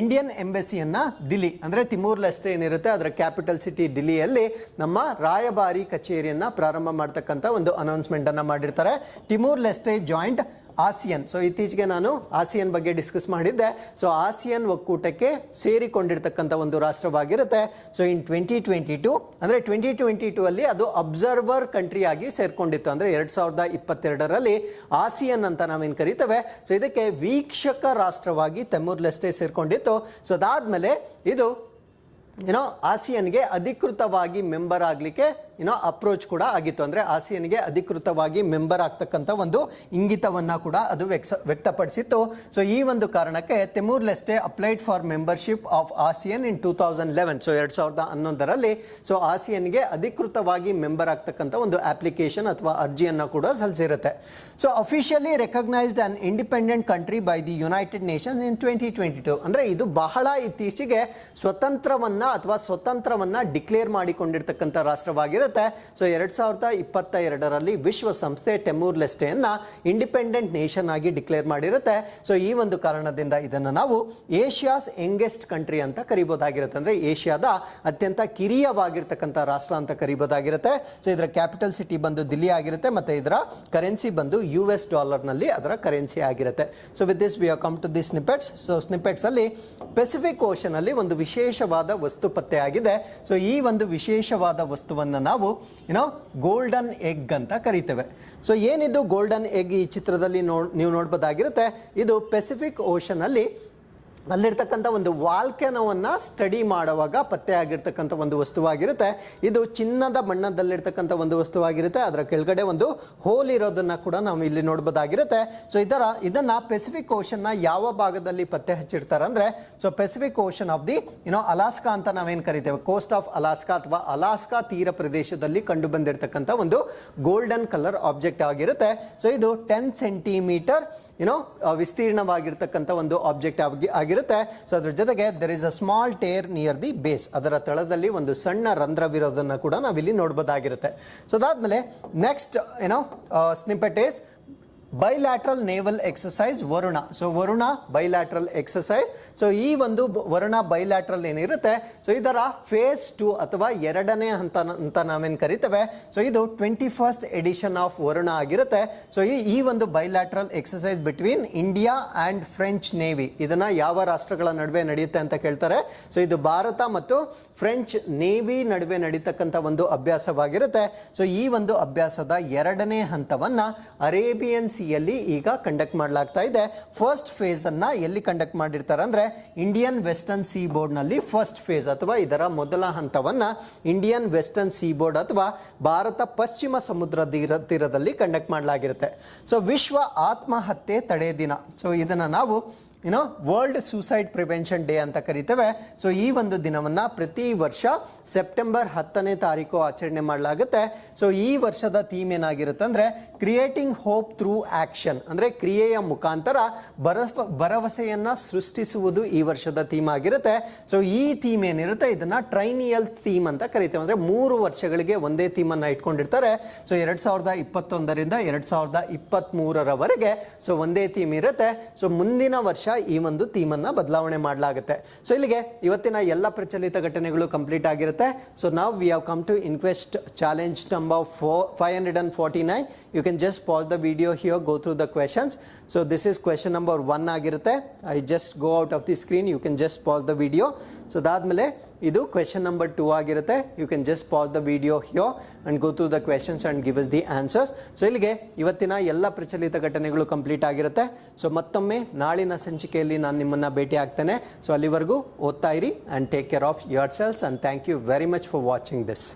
ಇಂಡಿಯನ್ ಎಂಬಸಿಯನ್ನ ದಿಲ್ಲಿ ಅಂದರೆ ತಿಮೂರ್ ಲೆಸ್ಟೆ ಏನಿರುತ್ತೆ ಅದರ ಕ್ಯಾಪಿಟಲ್ ಸಿಟಿ ದಿಲ್ಲಿಯಲ್ಲಿ ನಮ್ಮ ರಾಯಭಾರಿ ಕಚೇರಿಯನ್ನ ಪ್ರಾರಂಭ ಮಾಡ್ತಕ್ಕಂಥ ಒಂದು ಅನೌನ್ಸ್ಮೆಂಟ್ ಅನ್ನ ಮಾಡಿರ್ತಾರೆ. ತಿಮೂರ್ ಲೆಸ್ಟೆ ಜಾಯಿಂಟ್ ಆಸಿಯನ್. ಸೊ ಇತ್ತೀಚೆಗೆ ನಾನು ಆಸಿಯನ್ ಬಗ್ಗೆ ಡಿಸ್ಕಸ್ ಮಾಡಿದ್ದೆ. ಸೊ ಆಸಿಯನ್ ಒಕ್ಕೂಟಕ್ಕೆ ಸೇರಿಕೊಂಡಿರ್ತಕ್ಕಂಥ ಒಂದು ರಾಷ್ಟ್ರವಾಗಿರುತ್ತೆ. ಸೊ ಇನ್ 2022 ಅಂದರೆ 2022 ಅಲ್ಲಿ ಅದು ಅಬ್ಸರ್ವರ್ ಕಂಟ್ರಿ ಆಗಿ ಸೇರ್ಕೊಂಡಿತ್ತು. ಅಂದರೆ 2022ರಲ್ಲಿ ಆಸಿಯನ್ ಅಂತ ನಾವೇನು ಕರಿತೇವೆ. ಸೊ ಇದಕ್ಕೆ ವೀಕ್ಷಕ ರಾಷ್ಟ್ರವಾಗಿ ತಿಮೂರ್ ಲೆಸ್ಟೆ ಸೇರ್ಕೊಂಡಿತ್ತು. ಸೊ ಅದಾದ್ಮೇಲೆ ಇದು ಆಸಿಯನ್ಗೆ ಅಧಿಕೃತವಾಗಿ ಮೆಂಬರ್ ಆಗಲಿಕ್ಕೆ ಅಪ್ರೋಚ್ ಕೂಡ ಆಗಿತ್ತು. ಅಂದರೆ ಆಸಿಯನ್ಗೆ ಅಧಿಕೃತವಾಗಿ ಮೆಂಬರ್ ಆಗ್ತಕ್ಕಂಥ ಒಂದು ಇಂಗಿತವನ್ನ ಕೂಡ ಅದು ವ್ಯಕ್ತಪಡಿಸಿತ್ತು. ಸೊ ಈ ಒಂದು ಕಾರಣಕ್ಕೆ Timor Leste applied for membership of ASEAN in 2011. So 2011ರಲ್ಲಿ ಸೊ ಆಸಿಯನ್ಗೆ ಅಧಿಕೃತವಾಗಿ ಮೆಂಬರ್ ಆಗ್ತಕ್ಕಂಥ ಒಂದು ಅಪ್ಲಿಕೇಶನ್ ಅಥವಾ ಅರ್ಜಿಯನ್ನು ಕೂಡ ಸಲ್ಲಿಸಿರುತ್ತೆ. So officially recognised an independent country by the United Nations in 2022. ಅಂದರೆ ಇದು ಬಹಳ ಇತ್ತೀಚೆಗೆ ಸ್ವತಂತ್ರವನ್ನ ಡಿಕ್ಲೇರ್ ಮಾಡಿಕೊಂಡಿರ್ತಕ್ಕಂಥ ರಾಷ್ಟ್ರವಾಗಿರುತ್ತೆ. ಸೊ 2022ರಲ್ಲಿ ವಿಶ್ವಸಂಸ್ಥೆ ತಿಮೂರ್ ಲೆಸ್ಟೆಯನ್ನ ಇಂಡಿಪೆಂಡೆಂಟ್ ನೇಷನ್ ಆಗಿ ಡಿಕ್ಲೇರ್ ಮಾಡಿರುತ್ತೆ. ಸೊ ಈ ಒಂದು ಕಾರಣದಿಂದ ಇದನ್ನು ನಾವು ಏಷ್ಯಾಸ್ ಯಂಗೆಸ್ಟ್ ಕಂಟ್ರಿ ಅಂತ ಕರಿಬೋದಾಗಿರುತ್ತೆ. ಅಂದರೆ ಏಷ್ಯಾದ ಅತ್ಯಂತ ಕಿರಿಯವಾಗಿರ್ತಕ್ಕಂಥ ರಾಷ್ಟ್ರ ಅಂತ ಕರಿಬೋದಾಗಿರುತ್ತೆ. ಸೊ ಇದರ ಕ್ಯಾಪಿಟಲ್ ಸಿಟಿ ಬಂದು ದಿಲ್ಲಿ ಆಗಿರುತ್ತೆ ಮತ್ತು ಇದರ ಕರೆನ್ಸಿ ಬಂದು US ಡಾಲರ್ನಲ್ಲಿ ಅದರ ಕರೆನ್ಸಿ ಆಗಿರುತ್ತೆ. So with this we have come to the snippets. So snippets ಅಲ್ಲಿ ಪೆಸಿಫಿಕ್ ಓಷನ್ ಅಲ್ಲಿ ಒಂದು ವಿಶೇಷವಾದ ವಸ್ತು ಪತ್ತೆಯಾಗಿದೆ. ಸೊ ಈ ಒಂದು ವಿಶೇಷವಾದ ವಸ್ತುವನ್ನು ನಾವು ಗೋಲ್ಡನ್ ಎಗ್ ಅಂತ ಕರಿತೇವೆ. ಸೊ ಏನಿದು ಗೋಲ್ಡನ್ ಎಗ್ ಈ ಚಿತ್ರದಲ್ಲಿ ನೀವು ನೋಡಬಹುದಾಗಿರುತ್ತೆ. ಇದು ಪೆಸಿಫಿಕ್ ಓಷನ್ ಅಲ್ಲಿ ಅಲ್ಲಿರ್ತಕ್ಕಂಥ ಒಂದು ವಾಲ್ಕೆನೋವನ್ನು ಸ್ಟಡಿ ಮಾಡುವಾಗ ಪತ್ತೆ ಆಗಿರ್ತಕ್ಕಂಥ ಒಂದು ವಸ್ತುವಾಗಿರುತ್ತೆ. ಇದು ಚಿನ್ನದ ಬಣ್ಣದಲ್ಲಿರ್ತಕ್ಕಂಥ ಒಂದು ವಸ್ತುವಾಗಿರುತ್ತೆ. ಅದರ ಕೆಳಗಡೆ ಒಂದು ಹೋಲ್ ಇರೋದನ್ನ ಕೂಡ ನಾವು ಇಲ್ಲಿ ನೋಡಬಹುದಾಗಿರುತ್ತೆ. ಸೊ ಇದನ್ನ ಪೆಸಿಫಿಕ್ ಓಷನ್ನ ಯಾವ ಭಾಗದಲ್ಲಿ ಪತ್ತೆ ಹಚ್ಚಿರ್ತಾರೆ ಅಂದರೆ, so Pacific ocean of the Alaska ಅಂತ ನಾವೇನು ಕರಿತೇವೆ, ಕೋಸ್ಟ್ ಆಫ್ ಅಲಾಸ್ಕಾ ಅಥವಾ ಅಲಾಸ್ಕಾ ತೀರ ಪ್ರದೇಶದಲ್ಲಿ ಕಂಡು ಬಂದಿರತಕ್ಕಂಥ ಒಂದು ಗೋಲ್ಡನ್ ಕಲರ್ ಆಬ್ಜೆಕ್ಟ್ ಆಗಿರುತ್ತೆ. ಸೊ ಇದು 10 ಸೆಂಟಿಮೀಟರ್ ವಿಸ್ತೀರ್ಣವಾಗಿರ್ತಕ್ಕಂಥ ಒಂದು ಆಬ್ಜೆಕ್ಟ್ ಆಗಿರುತ್ತೆ. ಸೊ ಅದ್ರ ಜೊತೆಗೆ there is a small tear near the base. ಅದರ ತಳದಲ್ಲಿ ಒಂದು ಸಣ್ಣ ರಂಧ್ರವಿರೋದನ್ನ ಕೂಡ ನಾವಿಲ್ಲಿ ನೋಡಬಹುದಾಗಿರುತ್ತೆ. ಸೊ ಅದಾದ್ಮೇಲೆ next snippet is bilateral naval exercise Varuna. So Varuna bilateral exercise. So ಈ ಒಂದು ವರುಣ ಬೈಲ್ಯಾಟ್ರಲ್ ಏನಿರುತ್ತೆ, ಸೊ ಇದರ ಫೇಸ್ 2 ಅಥವಾ ಎರಡನೇ ಹಂತ ಅಂತ ನಾವೇನು ಕರಿತೇವೆ. ಸೊ ಇದು 21st ಎಡಿಷನ್ ಆಫ್ ವರುಣ ಆಗಿರುತ್ತೆ. ಸೊ ಈ ಒಂದು bilateral exercise between India and French navy, ಇದನ್ನ ಯಾವ ರಾಷ್ಟ್ರಗಳ ನಡುವೆ ನಡೆಯುತ್ತೆ ಅಂತ ಕೇಳ್ತಾರೆ. ಸೊ ಇದು ಭಾರತ ಮತ್ತು ಫ್ರೆಂಚ್ ನೇವಿ ನಡುವೆ ನಡೀತಕ್ಕಂಥ ಒಂದು ಅಭ್ಯಾಸವಾಗಿರುತ್ತೆ. ಸೊ ಈ ಒಂದು ಅಭ್ಯಾಸದ ಎರಡನೇ ಹಂತವನ್ನ ಅರೇಬಿಯನ್ ಯಲ್ಲಿ ಈಗ ಕಂಡಕ್ಟ್ ಮಾಡಲಾಗ್ತಾ ಇದೆ. ಫಸ್ಟ್ ಫೇಸ್ ಅನ್ನ ಎಲ್ಲಿ ಕಂಡಕ್ಟ್ ಮಾಡಿರ್ತಾರೆ ಅಂದ್ರೆ ಇಂಡಿಯನ್ ವೆಸ್ಟರ್ನ್ ಸೀ ಬೋರ್ಡ್ ನಲ್ಲಿ ಫಸ್ಟ್ ಫೇಸ್ ಅಥವಾ ಇದರ ಮೊದಲ ಹಂತವನ್ನ ಇಂಡಿಯನ್ ವೆಸ್ಟರ್ನ್ ಸೀ ಬೋರ್ಡ್ ಅಥವಾ ಭಾರತ ಪಶ್ಚಿಮ ಸಮುದ್ರ ತೀರದಲ್ಲಿ ಕಂಡಕ್ಟ್ ಮಾಡಲಾಗಿರುತ್ತೆ. ಸೊ ವಿಶ್ವ ಆತ್ಮಹತ್ಯೆ ತಡೆ ದಿನ. ಸೊ ಇದನ್ನ ನಾವು ವರ್ಲ್ಡ್ ಸೂಸೈಡ್ ಪ್ರಿವೆನ್ಷನ್ ಡೇ ಅಂತ ಕರಿತೇವೆ. ಸೊ ಈ ಒಂದು ದಿನವನ್ನು ಪ್ರತಿ ವರ್ಷ ಸೆಪ್ಟೆಂಬರ್ 10ನೇ ತಾರೀಕು ಆಚರಣೆ ಮಾಡಲಾಗುತ್ತೆ. ಸೊ ಈ ವರ್ಷದ ಥೀಮ್ ಏನಾಗಿರುತ್ತೆ ಅಂದರೆ ಕ್ರಿಯೇಟಿಂಗ್ ಹೋಪ್ ಥ್ರೂ ಆಕ್ಷನ್, ಅಂದರೆ ಕ್ರಿಯೆಯ ಮುಖಾಂತರ ಭರವಸೆಯನ್ನು ಸೃಷ್ಟಿಸುವುದು ಈ ವರ್ಷದ ಥೀಮ್ ಆಗಿರುತ್ತೆ. ಸೊ ಈ ಥೀಮ್ ಏನಿರುತ್ತೆ ಇದನ್ನು ಟ್ರೈನಿಯಲ್ ಥೀಮ್ ಅಂತ ಕರಿತೇವೆ. ಅಂದರೆ 3 ವರ್ಷಗಳಿಗೆ ಒಂದೇ ಥೀಮನ್ನು ಇಟ್ಕೊಂಡಿರ್ತಾರೆ. ಸೊ 2021ರಿಂದ 2023ರವರೆಗೆ ಸೊ ಒಂದೇ ಥೀಮ್ ಇರುತ್ತೆ. ಸೊ ಮುಂದಿನ ವರ್ಷ ಈ ಒಂದು ಥೀಮನ್ನು ಬದಲಾವಣೆ ಮಾಡಲಾಗುತ್ತೆ. ಸೊ ಇಲ್ಲಿಗೆ ಇವತ್ತಿನ ಎಲ್ಲ ಪ್ರಚಲಿತ ಘಟನೆಗಳು ಕಂಪ್ಲೀಟ್ ಆಗಿರುತ್ತೆ. ಸೊ ನಾವು we have come to inquest challenge number 549. You can just pause the video here, go through the questions. So this is question number 1 ಆಗಿರುತ್ತೆ. I just go out of the screen, you can just pause the video. So ಅದಾದಮೇಲೆ ಇದು question number 2 ಆಗಿರುತ್ತೆ. You can just pause the video here and go through the questions and give us the answers. So ಇಲ್ಲಿಗೆ ಇವತ್ತಿನ ಎಲ್ಲ ಪ್ರಚಲಿತ ಘಟನೆಗಳು complete ಆಗಿರುತ್ತೆ. So ಮತ್ತೊಮ್ಮೆ ನಾಳಿನ ಸಂಚಿಕೆಯಲ್ಲಿ ನಾನು ನಿಮ್ಮನ್ನು ಭೇಟಿ ಆಗ್ತೇನೆ. ಸೊ ಅಲ್ಲಿವರೆಗೂ ಓದ್ತಾ ಇರಿ and take care of your selves and thank you very much for watching this.